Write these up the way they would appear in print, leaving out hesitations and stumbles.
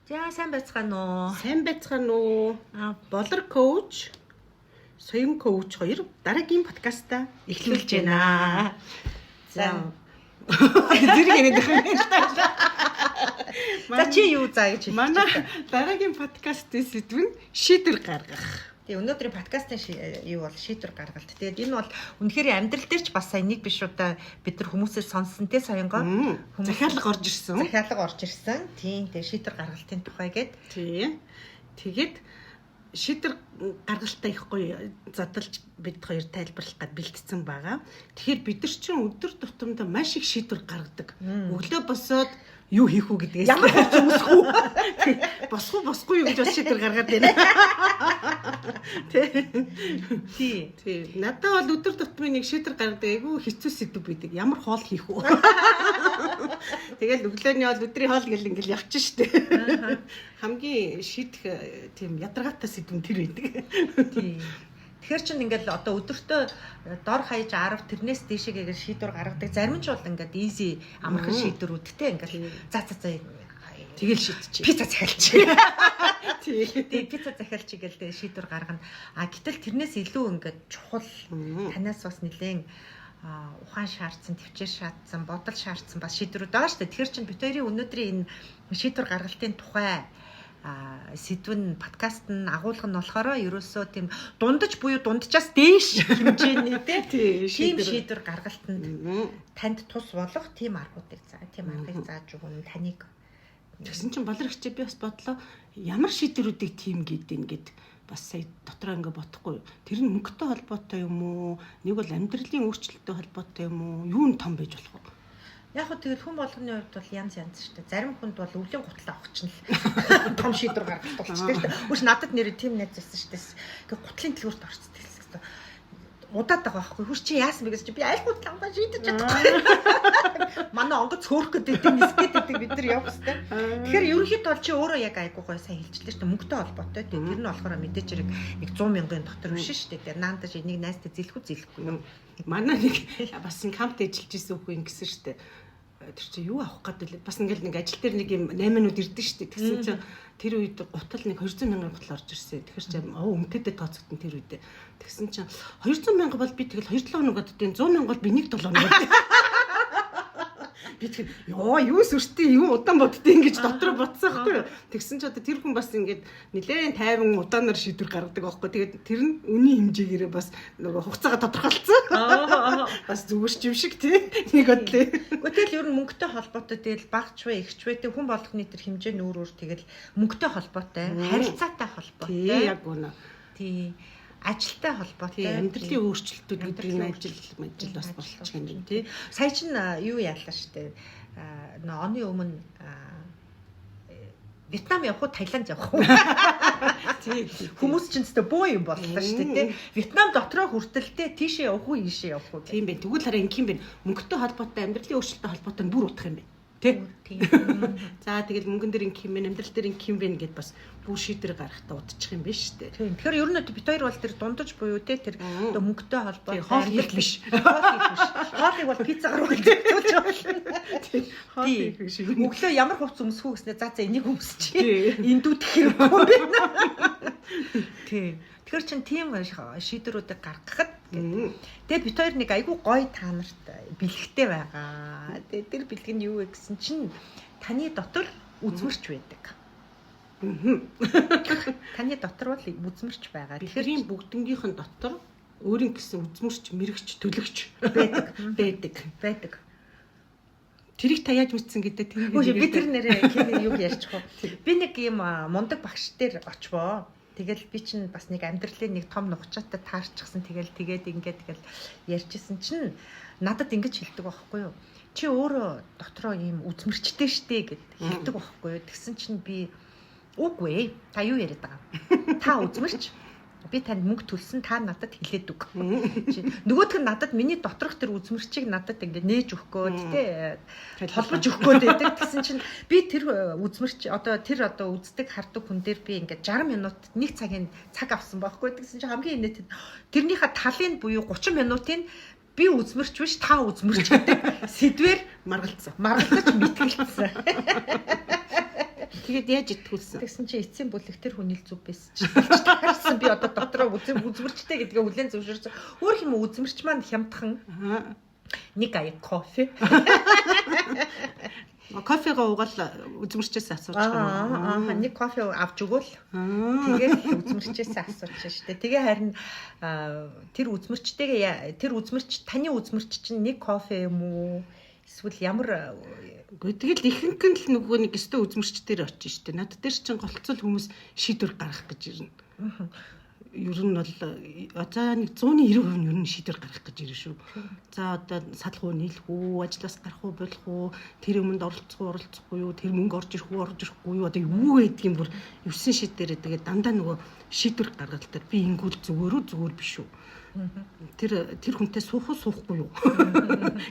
За сайн байцгаана уу? Сайн байцгаана уу? Болор коуч, соён коуч хоёр дараагийн подкастаа Эхлүүлж байна. За. Зэрэг яриад байна. За чи юу заа гэж хэлж байна? Манай дараагийн подкастын сэдв нь шийдвэр гаргах. Тэгээ өнөөдрийн подкастын юу бол шийдвэр гаргалт. Тэгээд энэ бол үнэхээр амьдрал дээр ч бас сайн нэг биш удаа бид нар хүмүүсээс сонссон те соёнгоо захиалга орж ирсэн. Тийм тэгээ шийдвэр гаргалтын тухай гээд. Тийм. Тэгээд шийдвэр гаргалтаа их гоё задлж бид хоёр тайлбарлах гээд бэлтгэсэн байгаа. Тэгэхээр бид нар чинь өдөр тутамдаа маш их шийдвэр гаргадаг. Өглөө босоод юу хийх үү гэдгээс ямар ч үсэх үү? Босгүй юу гэж бас шийдвэр гаргаад байна. Тий. Надад бол өдөр тутмын нэг шийдвэр гаргадаг айгүй хэцүү сэдв бидэг. Ямар хоол хийх үү? Тэгэл өглөөний бол өдрийн хоол гэл ингээл явчих штеп. Хамгийн шийдэх тийм ядаргаатай сэдв тэр байдаг. Тий. Тэгэхээр чинь ингээл одоо өдөртөө дор хаяж 10 тэрнээс дээшээгээр шийдвэр гаргадаг. Зарим нь ч бол ингээд easy амархан шийдвэрүүдтэй ингээл за тэгэл шийдчих. Пицца захиалчих. Тий, пицца захиалчих гээл шийдвэр гаргана. Гэтэл тэрнээс илүү ингээд чухал танаас бас нэлээд ухаан шаардсан, төвчээр шаардсан, бодол шаардсан бас шийдвэрүүд байгаа шүү дээ. Тэгэхээр чинь бид хоёрын өнөөдрийн энэ шийдвэр гаргалтын тухай сэдвэн подкаст нь агуулга нь болохоор ерөөсөө тийм дундаж буюу дунджаас дээш хэмжээний тийм шийдвэр гаргалтанд танд тус болох тийм аргуудыг аргыг зааж өгнө таныг. Тэгсэн чинь болор хчээ би бас бодлоо ямар шийдвэрүүдийг тийм гэдэг ингээд бас сая дотроо ингээд бодохгүй. Тэр нь мөнгөтэй холбоотой юм уу? Нэг бол амьдралын өөрчлөлттэй холбоотой юм уу? Юу нь том байж болох вэ? Яг хөө тэгэл хүн болгоны хувьд бол янз шүү дээ. Зарим хүнд бол өвлийн гутлаа авахч нь л том шийдвэр гаргах болчихсон шүү дээ. Үгүй надад нэрээ тийм найз байсан шүү дээ. Ингээ гутлын дэлгүүрт орцсон хэлсэн. Удаад байгаа байхгүй. Хурц чи яасан бэ гэж чи би аль гутлаа амгаа шийдэж чадахгүй. Манай онгоц хөөх гэдэг нисгээд гэдэг бид нар явах хэвээр. Тэгэхээр ерөнхийдөө бол чи өөрөө яг айгуу гой сайн хэлчихлээ шүү дээ. Мөнгөтэй холбоотой. Тэр нь болохоор мэдээж хэрэг нэг 100 мянган дотор биш шүү дээ. Тэр наандаж энийг найзтай зэлэхгүй. Манай нэг бас кампт ажиллаж исэн үгүй ингэсэн шүү дээ. Тэр чи юу авах гэдэг бас ингээл нэг ажил дээр нэг юм 8 минут ирдэ шүү дээ. Тэгсэн чинь тэр үед гутал нэг 200 мянган гутал орж ирсэн. Тэгэхээр чи өмтөдөө тооцогдсон тэр үед. Тэгсэн чинь 200 мянга бол би тэгэл 2-7 хоног одод 100 мянга бол би 1 7 хоног. Би тэг юу сүртэй юу удаан боддیں۔ Ингэж дотроо бодсон байхгүй юу. Тэгсэн чи одоо тэр хүн бас ингэж нэлээд тайван удаанаар шийдвэр гаргадаг байхгүй. Тэгээд тэр нь үний хэмжээгээрээ бас нөгөө хугацаагаа тодорхойлцсон. Бас зүгээр ч юм шиг тий. Нэг бодлоо. Тэгэл ер нь мөнгөтэй холбоотой тэгэл багч вэ, ихч вэ тэг хүн болгоны тэр хэмжээ нь өөр тэгэл мөнгөтэй холбоотой, харилцаатай холбоотой. Тий, яг үнэ. Тий. Ажилтай холбоотой амьдралын өөрчлөлтүүд бидний ажил бас болчих юм тий. Сая чинь юу яалаа штэ. Оны өмнө Вьетнам явах уу, Таиланд явах уу? Тий. Хүмүүс чинь ч боо юм боллоо штэ тий. Вьетнам дотроо хүртэлтэй тийшээ явах уу, ийшээ явах уу? Тийм байх. Тэгвэл хараа ингэм бэ. Мөнгөтэй холбоотой, амьдралын өөрчлөлттэй холбоотой нь бүр утах юм бэ. Тийм. За тэгэл мөнгөн дээр инх юм бэ, амьдрал дээр инх юм бэ гэд бас бүр шийдвэр гаргахтаа удчих юм биш үү? Тийм. Тэгэхээр ер нь бид хоёр бол тэр дундаж буюу те тэр мөнгөтэй холбоотой хоол хийх биш. Хоолыг бол пиццагаар үлдээүүлж болно. Хоол хийх биш. Өглөө ямар хувц өмсөх үү гэснээр за энийг өмсчихье. Эндүүдэх хэрэггүй байна. Тийм. Тэгэхээр чин тийм шийдвэрүүдийг гаргахад тэгээд бид хоёр нэг айгүй гоё та нарт бэлэгтэй байгаа. Тэгээд тэр бэлэг нь юу вэ гэсэн чинь таны дотор үзмэрч байдаг. Таны дотор бол үзмэрч байгаа. Тэгэхээр бүгднгийнхэн дотор өөрийн гэсэн үзмэрч, мэрэгч, төлөгч байдаг. Тэрийг та яаж мэдсэн гэдэг тэрийг би тэр нэрээ kimi юу ярьчих вэ? Би нэг юм мундаг багш дээр очвоо. Тэгэл би чинь бас нэг амьдралын нэг том нухчаатай таарчихсан. Тэгээд ингээд ярьжсэн чинь надад ингэж хэлдэг байхгүй юу? Чи өөрөө дотроо ийм үзмэрчтэй штэ гэд хэлдэг байхгүй юу? Тэгсэн чинь би үгүй та юу яриад байгаа? Та үзмэрч. Би танд мөнгө төлсөн та надад хэлээд өг. Нөгөөх нь надад миний доторх тэр үзмэрчийг надад ингээд нээж өгөхөө тэ холбож өгөхөө гэдэг. Тэгсэн чинь би тэр үзмэрч одоо үздэг хардаг хүн дээр би ингээд 60 минут нэг цаг авсан байхгүй. Тэгсэн чинь хамгийн инээдтэй тэрнийхээ талын буюу 30 минутын би үзмэрч биш та үзмэрч гэдэг сэдвэр маргалцсан. Маргалцаж мэтгэлцсэн. Тэгээд яаж итгүүлсэн? Тэгсэн чи эцсийн бүлэг тэр хүний л зүв байсан чи. Таарсан би одоо дотроо үзмэрчтэй гэдгээ хүлэн зөвшөөрсөн. Өөр юм үзмэрч маань хямдхан. Нэг аяг кофе. Кофего угаал үзмэрчээс асуучих юм. Нэг кофе авч өгөөл. Тэгээ үзмэрчээс асуучих штэ. Тэгээ харин тэр үзмэрч таны үзмэрч чинь нэг кофе юм уу? Эсвэл ямар тэгэл ихэнх нь л нөгөө нэг өстө үзмэрч дээр очиж штэ. Над дээр чинь голцол хүмүүс шийдвэр гаргах гэж ирнэ. Ер нь бол за нэг 190% нь ер нь шийдвэр гаргах гэж ирнэ шүү. За одоо салах уу, нийлэх үү, ажлаас гарах уу, болох уу, тэр юмд оролцохгүй юу, тэр мөнгө орж ирэх үү, орж ирэхгүй юу, одоо юу гэдэг юм бүр 9 шийдвэрээ тэгээд дандаа нөгөө шийдвэр гаргалтай. Би ингүүл зүгээр биш үү. Тэр хүнтэй суух уу, суухгүй юу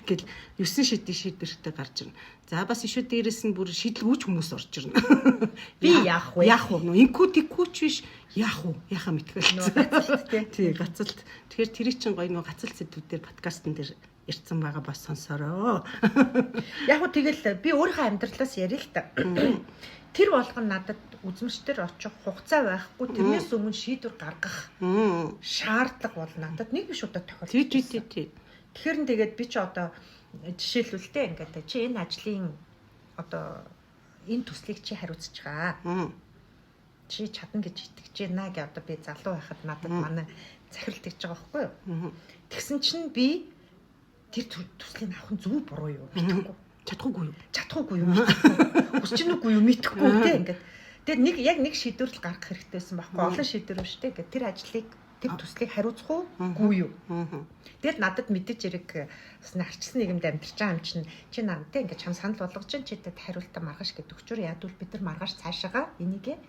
гэл 9 шийдвэртэй гарч ирнэ. За бас ишүү дээрээс нь бүр шийдлгүүч хүмүүс орж ирнэ. Би яах вэ? Инкүү тикүүч биш. Яах вэ? Яхаа мэдгүй. Тий, гацалт. Тэгэхээр тэр чинь гоё нөгөө гацалт сэдвүүдээр подкастн дээр ирсэн байгаа бас сонсороо. Яг уу тэгэл би өөрийнхөө амьдралаас ярил л та. Тэр болгон надад үзмэрчтэр очих хугацаа байхгүй, тэрнээс өмнө шийдвэр гаргах шаардлага бол надад нэг биш удаа тохиолдсон. Тий. Тэгэхээр нь тэгээд би чи одоо жишээлбэлтэй ингээд чи энэ ажлын одоо энэ төслийг чи хариуцж байгаа. Чи чадна гэж итгэж байна гэ одоо би залуу байхад надад манай захирал тэгж байгаа байхгүй юу. Тэгсэн чинь би тэр төслийг авах нь зөв буруу юу мэдэхгүй. Чадахгүй юу. Хүсч нүггүй юу мэдэхгүй те ингээд. Тэгээд нэг шийдвэр л гаргах хэрэгтэйсэн байхгүй. Олон шийдвэр биш те. Тэр ажлыг тэр төслийг хариуцах уугүй юу. Тэгэл надад мэдээж хэрэг арчилсан нийгэмд амьдарч байгаа юм чинь чи надтай ингээд чам санал болгож чинь чидэд хариултаа маргааш гэдэг өчөр яадвал бид нар маргааш цаашаага энийг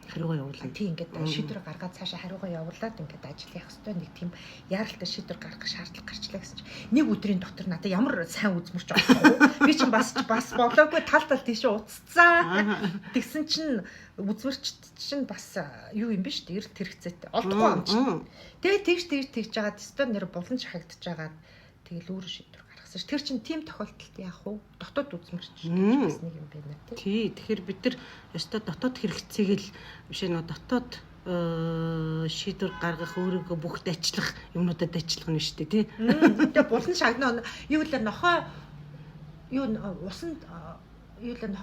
хариугаа явуулна. Тийм ингээд шийдвэр гаргаад цаашаа хариугаа явуулаад ингээд ажил явах хэрэгтэй нэг тийм яаралтай шийдвэр гаргах шаардлага гарчлаа гэсэн чинь нэг өдрийн дотор надад ямар сайн үзмэрч олохгүй. Би чинь бас болоогүй тал тийш уццсан. Тэгсэн чинь үзмэрч чинь бас юу юм биш эрт хэрэгцээтэй. Олдохгүй юм чинь. Тэгээ тэгж жагаад өстө нэр булан шахагдж жагаад тэгэл өөрөө шийдвэр гаргасан ш. Тэр чинь тийм тохиолдолд яах вэ? Дотоод үзмэрч гэж бас нэг юм байна тий. Тэгэхээр бид нар өстө дотоод хэрэгцээг л биш нөө дотоод шийдвэр гаргах өөрийгөө бүгд ажиллах юмнуудад ажиллах нь шүү дээ тий. Тэгээ булан шагнаа юу л нохоо юу усанд юу л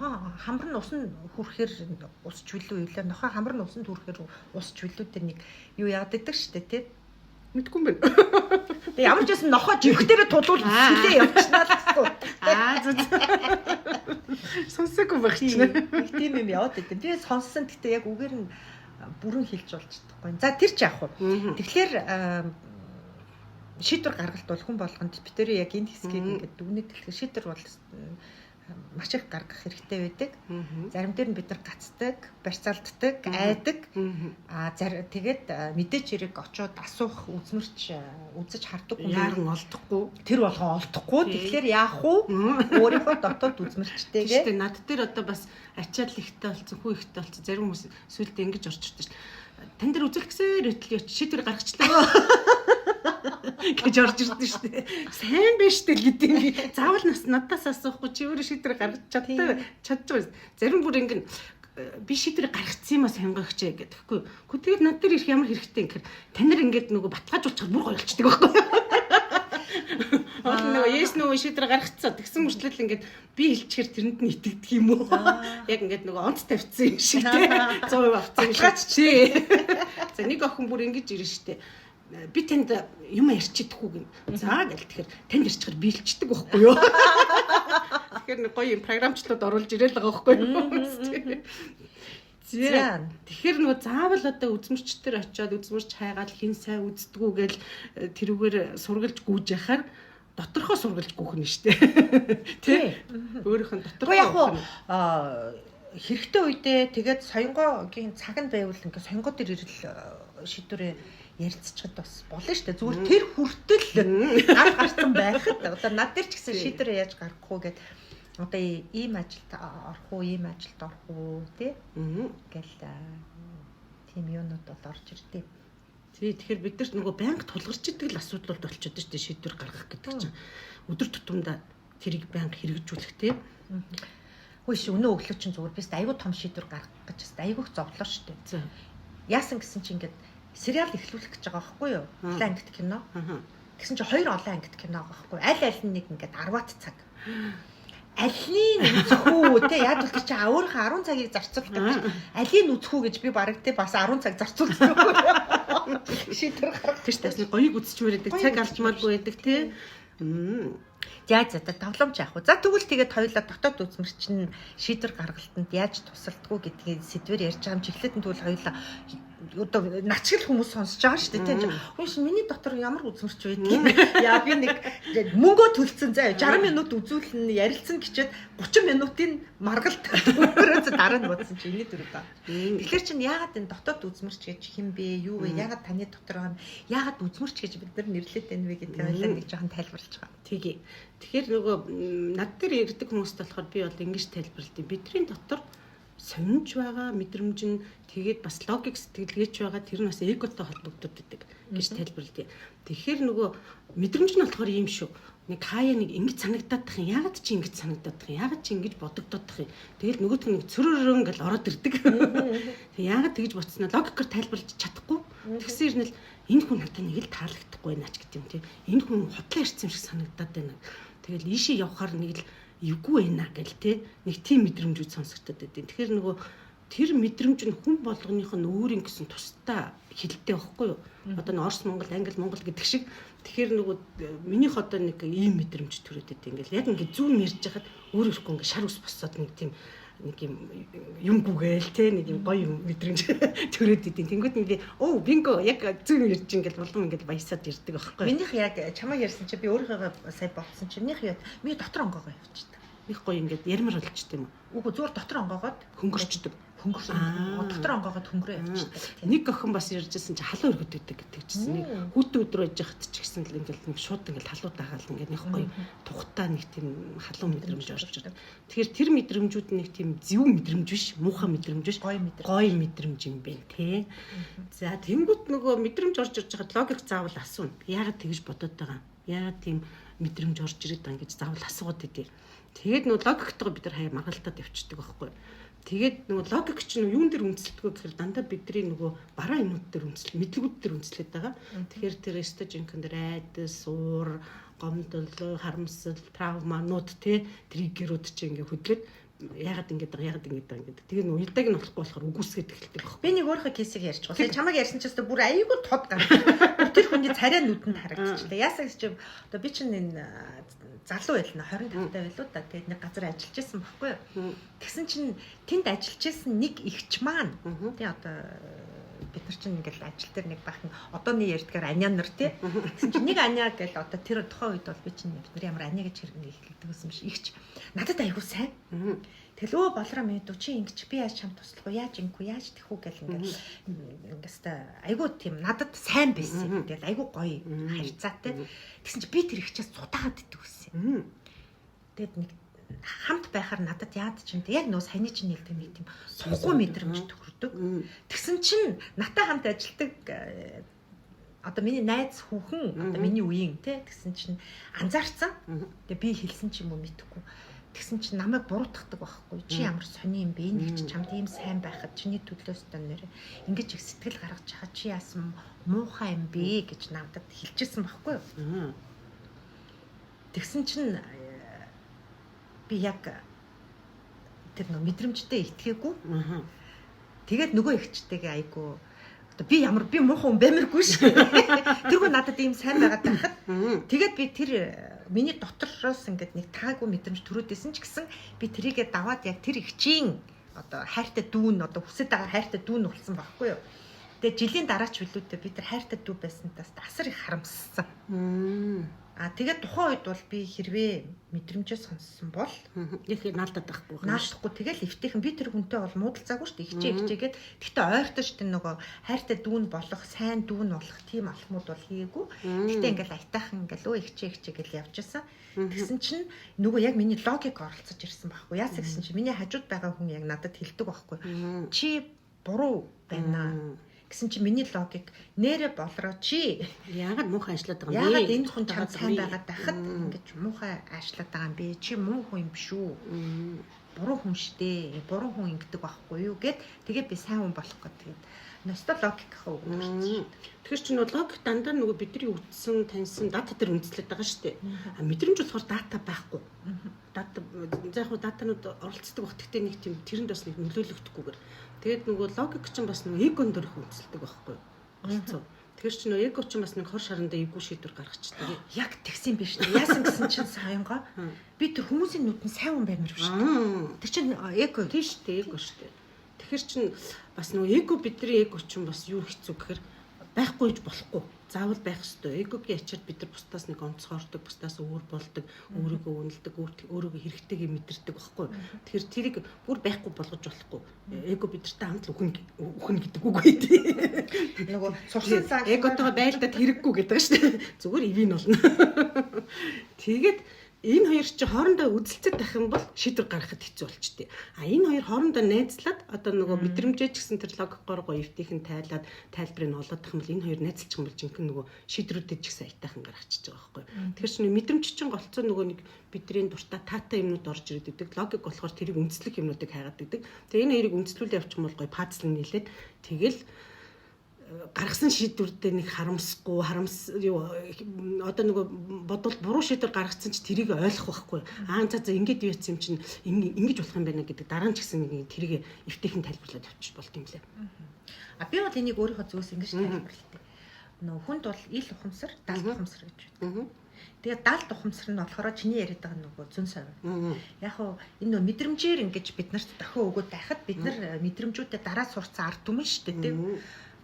хамар нь усан хүрэхээр усч билүү юу л нохоо хамар нь усанд хүрэхээр усч билүү тэр нэг юу яагаад гэдэг шүү дээ тий. Мэдгүй юм байна. Тэгээ ямар ч байсан нохоо живхтэрээ тулуул сүлээ явчихнаа л гэсэн. Сонсоогүй байх чинь. Их тийм юм яваад байт. Би сонссон гэхдээ яг үгээр нь бүрэн хэлж болж чадахгүй. За тэр ч яах вэ? Тэгэхээр шийдвэр гаргалт бол хүн болгонд битэрээ яг энэ хэсгийг ингээд дүгнэж хэлэх шийдвэр бол маш их гаргах хэрэгтэй байдаг. Зарим дээр нь бид нар гацдаг, барьцаалддаг, айдаг. Тэгээд мэдээч хэрэг очоод асуух, үзмэрч үзэж хардаг хүн яаран олдохгүй. Тэр болгоо олдохгүй. Тэгэхээр яах вэ? Өөрийнхөө дотоод үзмэрчтэйгээ. Гэхдээ над дээр одоо бас ачаал ихтэй болсон, хүү ихтэй болсон. Зарим хүмүүс сүултээ ингэж орж ирдэ шүү дээ. Тань дээр үзүүлэхсээр өтөл шийдвэр гаргачлаа. Гэж орж ирдэ шүү дээ. Сайн биш тэл гэдэг юм би. Заавал надаас асуухгүй чи өөрөө шийдвэр гаргаж чадчих. Зарим бүр ингэн би шийдвэр гаргацсан юм а сонгогч гэхгүй. Гэхдээ над дээр ирэх ямар хэрэгтэй юм гэхээр тань нар ингээд нөгөө баталгаажуулчихад бүр гоё болчихдаг байхгүй. Нөгөө yes no шийдвэр гаргацсан. Тэгсэн мөрчлөл ингээд би хэлчихэр тэрэнд нь итгэдэг юм уу? Яг ингээд нөгөө онц тавьчихсан юм шиг тий. 100% авцсан юм шиг. За нэг охин бүр ингэж ирэн штэ. Би танд юм ярьчихдаггүй гин. За гэл тэгэхээр танд ярьчихаар биелчдэг байхгүй юу? Тэгэхээр нэг гоё юм програмчлууд оруулж ирэл байгаа байхгүй юу? Тэгэхээр нөгөө заавал одоо үзмэрчтэр очиод үзмэрч хайгаад хин сайн үздэггүй гэл тэрүүгээр сургалж гүйж яхаар доторхоо сургалж гүйх нь штэ. Тий. Өөрийнх нь доторхоо. Яг хэрэгтэй үедээ тэгээд соёнгогийн цаганд байвал ингээ соёнгоо дээр ирэл шийдвэрээ ярилцчихад бас болно шүү дээ. Зүгээр тэр хүртэл гарсан байхад одоо над дээр ч гэсэн шийдвэрээ яаж гаргах уу гэд одоо ийм ажилд орох уу, ийм ажилд орох уу тий гэл тийм юмнууд бол орж ирдээ. Тий, тэгэхээр бид нар нөгөө банк тулгарч идэг л асуудлууд болчиход шүү дээ шийдвэр гаргах гэдэг чинь. Өдөр тутамдаа тэрийг банк хэрэгжүүлэх тий. Хөөш өнөө өглөө чинь зүгээр бис айгүй том шийдвэр гаргах гэж байна. Айгүйх зовлоо шүү дээ. Яасан гэсэн чинь ингээд сериал эхлүүлэх гэж байгаа байхгүй юу? Олон ангит кино. Тэгсэн чинь 2 олон ангит кино байгаа байхгүй юу? Аль нь нэг ингээд 10-аад цаг. Альнийг үзэх үү те яг бол чи өөрийнхөө 10 цагийг зарцуулдаг. Алийг үзэх үү гэж би бараг те бас 10 цаг зарцуулсан байхгүй юу? Шийдвэр гаргах. Тэр чинь гоёг үзчихвэр байдаг. Цаг алдмааргүй байдаг те. За тавламж яах вэ? За тэгвэл тэгээд хоёулаа дотоод үзмэр чинь шийдвэр гаргалтанд яаж тусалдгүй гэдгийг сэдвэр ярьж байгаа юм. Чиглэлд нь тэгвэл хоёулаа одоо начгал хүмүүс сонсож байгаа шүү дээ тийм. Хөөш миний дотор ямар үзмэрч байдгийг яа би нэг мөнгөө төлцсөн заа 60 минут үзүүлэн ярилцсан гэчээд 30 минутын маргалт өөрөөс дараа нь бодсон чи энэ дөрөв ба. Тэгэхээр чинь яагаад энэ дотоод үзмэрч гэж хэм бэ? Юу вэ? Яагаад таны дотор байгаа юм? Яагаад үзмэрч гэж бид нар нэрлээд байна вэ гэдгийг хоёулаа нэг жоохон тайлбарлаж байгаа. Тэгье. Тэгэхээр нөгөө над дээр ирдэг хүмүүст болохоор би бол ингэж тайлбарлалт. Бидний дотор сонирч байгаа мэдрэмж нь тэгээд бас логик сэтгэлгээч байгаа тэр нь бас эготой холбогдоод байдаг гэж тайлбарлалт. Тэгэхээр нөгөө мэдрэмж нь болохоор ийм шүү. Нэг хаяа нэг ингэж санагдаад тах юм. Яагаад чи ингэж санагдаад тах юм? Яагаад чи ингэж бодогдоод тах юм? Тэгэл нөгөөх нь цөрөөрөө ингээл ороод ирдэг. Тэг яагаад тэгж бодсноо логикоор тайлбарлаж чадахгүй. Тэгсэн юм л энэ хүн надад нэг л таалагдахгүй байна ч гэдэг юм тий. Энэ хүн хотлоо ирсэн юм шиг санагдаад байна. Тэгэл ийшээ явхаар нэг л эвгүй байна гэл тий. Нэг тийм мэдрэмжүүд сонсогдоод байдیں۔ Тэгэхээр нөгөө тэр мэдрэмж нь хүн болгоных нь өөрийн гэсэн тусдаа хилтэй байхгүй юу? Одоо н Орос Монгол, Англи Монгол гэдэг шиг тэгэхээр нөгөө минийх одоо нэг ийм мэдрэмж төрөөд байдیں۔ Ингээл яг ингээд зүүн ярьж хахад өөр ирэхгүй ингээд шар ус босоод нэг тийм нэг юм гүгээл те нэг юм гоё юм мэдрэмж төрөөд идэв. Тэнгүүд нь би бинго яг зүүн ярьж ингээл болон ингээл баясаад ирдэг аахгүй. Минийх яг чамаа ярьсан чи би өөрийнхөө сая бодсон чи минийх яа ми дотор онгоогоо явчихдаг. Их гоё ингээд ярмар болчтой юм уу? Үгүй зүгээр дотор онгоогоод хөнгөрчдөг. Дотор онгоогоод хөнгөрөө явчихдаг. Нэг охин бас ярьжсэн чи халуун өргөдөг гэдэг чсэн. Нэг хүүтэн өдрөө яж хат ч гэсэн л ингээл нэг шууд ингээл халуу дагаал ингээд нэг гоё тухтаа нэг тийм халуун мэдрэмж орж ирдэг. Тэгэхээр тэр мэдрэмжүүд нэг тийм зөв мэдрэмж биш, муухай мэдрэмж биш, гоё мэдрэмж юм бэ те. За тэнгуут нөгөө мэдрэмж орж ирж байхад логик заавал асууна. Яагаад тэгж бодоод байгаа юм? Яагаад тийм мэдрэмж орж ирээд байгаа гэж заавал асуугаад идэв. Тэгээд нөгөө логиктойгоо бид нар хаяа маргалтаад явчихдаг байхгүй. Тэгээд нөгөө логик чинь юун дээр үндэслэдэг вэ гэхээр дандаа бидний нөгөө бараа юмнууд дээр үндэслэл, мэдлэгүүд дээр үндэслээд байгаа. Тэгэхээр тэр стожинкэн дээр айдас, уур, гомдол, харамсал, травманууд те триггерүүд чинь ингээ хөдлөөд яагаад ингэж байгаа гэдэг. Тэгээ нөгөө уялдааг нь болохгүй болохоор үгүйсгээд эхэлдэг байхгүй. Би нэг өөрийнхөө кейсийг ярьж байгаа. Тэгээ чамайг ярьсан ч гэсэн бүр аюул тод гарч. Тэр хүний царай нүдэнд харагдчихлаа. Яасан гэж одоо би чинь энэ залуу байлна 25 таа байлуу да. Тэгээд нэг газар ажиллаж исэн байхгүй юу. Тэгсэн чинь тэнд ажиллаж исэн нэг ихч маань тий одоо бид нар чинь ингээл ажил дээр нэг бахан одооны ярьдгаар аниа нар тий. Тэгсэн чинь нэг аниа гэл одоо тэр тухайн үед бол би чинь бид нар ямар аниа гэж хэлдэг байсан биш ихч. Надад аягүй сайн. Тэгэл болроо мэдв чи ингэж би яаж чам туслах уу яаж ингэв яаж тэхүү гэл ингээл ингээс айгүй тийм надад сайн байсан. Тэгэл айгүй гоё харьцаатай. Тэгсэн чи би тэр ихчээс цудаагаад иддэг гэсэн. Тэгэд нэг хамт байхаар надад яад ч юм те яг нөө саяны чинь хэлдэг нэг тийм суггүй мэдрэмж төгөрдөг. Тэгсэн чинь натаа хамт ажилдаг одоо миний найз хүүхэн одоо миний үеийн те тэгсэн чинь анзаарсан. Тэгээ би хэлсэн ч юм уу мэдэхгүй. Тэгсэн чинь намайг буруутгадаг байхгүй. Чи ямар сони юм бэ? Нэг ч чамд ийм сайн байхад чиний төлөөс тань нэр ингэж их сэтгэл гаргаж чахаа чи яасан муухай юм бэ гэж надад хэлчихсэн байхгүй юу? Тэгсэн чинь би яг тэр нөө мэдрэмжтэй итгээгүй. Тэгээд нөгөө ихчтэйгээ айгу одоо би муухай юм баймиргүй шүү. Тэргүй надад ийм сайн байгаад байхад тэгээд би тэр миний дотроос ингээд нэг таагүй мэдрэмж төрөөдсэн ч гэсэн би тэрийгээ даваад яг тэр ихчийн одоо хайртай дүүн одоо хүсэж байгаа хайртай дүүн болсон байхгүй юу. Тэгээд жилийн дараач билүүтэй би тэр хайртай дүү байсантаас асар их харамссан. Тэгээд тухайн үед бол би хэрвээ мэдрэмжээ сонссон бол яг наалдаад байхгүй. Наалдахгүй тэгэл эвтэйхэн би тэр хүнтэй бол муудалцаагүй шүү дээ. Ихчээгээд гэхдээ ойртож тэр нөгөө хайртай дүүн болох, сайн дүүн болох тийм алхмууд бол хийгээгүй. Гэхдээ ингээл айтайхан ингээл ихчээ гэл явж исэн. Тэгсэн чинь нөгөө яг миний логик оролцож ирсэн байхгүй. Яасан гэсэн чинь миний хажууд байгаа хүн яг надад хэлдэг байхгүй. Чи буруу байна. Гэсэн чи миний логик нэрэ болроо чи яагаад муухай ажиллаад байгаа юм бэ? Яагаад энэ хүн чам сайн байгаад байхад ингэж муухай ажиллаад байгаа юм бэ? Чи муу хүн юм биш үү? буруу хүн штэ. Буруу хүн ингэдэг байхгүй юу гэд тэгээ би сайн хүн болох гэдэг. Носто логикийнхаа үг байна. Тэгэхээр чинь логик дандаа нөгөө бидний үтсэн, таньсан дата дээр үндэслээд байгаа шүү дээ. Мэдрэмж болохоор дата байхгүй. Дата яг хуу датанууд оролцдог багт гэхдээ нэг тийм тэрэнд бас нэг нөлөөлөгдөхгүйгээр. Тэгээд нөгөө логик чинь бас нөгөө эгон дөрөх үндэслэдэг байхгүй. Олцоо. Тэгэхээр чинь нөгөө эго чинь бас нэг хор шарандаа эвгүй шийдвэр гаргачдаг. Яг тэгсэн биш үү? Яасан гэсэн чинь саянгоо би тэр хүмүүсийн нүдэнд сайн хүн баймир биш үү? Тэр чинь эго тийш дээ, эго шүү дээ. Тэгэхээр чинь бас нөгөө эго бидний эго чинь бас юу хэцүү гэхээр байхгүй гэж болохгүй. Заавал байх ёстой. Эгогийн ачаад бид нар бусдаас нэг онцгойрдог, бусдаас өөр болдог, өөрийгөө үнэлдэг, өөрийгөө хэрэгтэйг мэдэрдэг байхгүй. Тэгэхээр тэрийг бүр байхгүй болгож болохгүй. Эго бидэртээ хамт үхэн гэдэг үг үү? Нөгөө сурсан цаг эготойгоо байлдаад хэрэггүй гэдэг шүү дээ. Зүгээр ивэн болно. Тэгээд энэ хоёр чи хоорондоо үзэлцэж байх юм бол шийдвэр гаргахад хэцүү болчтой. Энэ хоёр хоорондоо найзлаад одоо нөгөө мэдрэмжээ ч гэсэн тэр логикоор гоё эвтийнхэн тайлаад тайлбарыг нь олоод тах юм бол энэ хоёр найзлчих юм бол жинхэнэ нөгөө шийдрүүдэд ч гэсэн аятайхан гаргачихж байгаа байхгүй. Тэгэхээр чи мэдрэмж чинь голцоо нөгөө нэг бидний дуртай таатай юмнууд орж ирээд идэг. Логик болохоор тэрийг үндэслэх юмнуудыг хайгаад идэг. Тэгээ энэ хоёрыг үндэслүүлээ явчих юм бол гоё пазл нийлээд тэгэл гаргасан шийдвэрдээ нэг харамсахгүй юу одоо нөгөө бодвол буруу шийдвэр гаргацсан ч тэрийг ойлгох байхгүй за ингэж яатсан юм чинь ингэж болох юм байна гэдэг дараа нь ч гэсэн нэг тэрийг эвтэйхэн тайлбарлаад явчих болт юм лээ. Би бол энийг өөрийнхөө зүгээс ингэж тайлбарлалтай. Нөгөө хүнд бол ил ухамсар, далд ухамсар гэж байдаг. Тэгээд далд ухамсар нь болохоор чиний яриад байгаа нөгөө зүн совь. Яг хуу энэ нөгөө мэдрэмжээр ингэж бид нарт дохио өгөөд байхад бид нар мэдрэмжүүдэд дараа сурцсан ард түмэн шүү дээ тийм.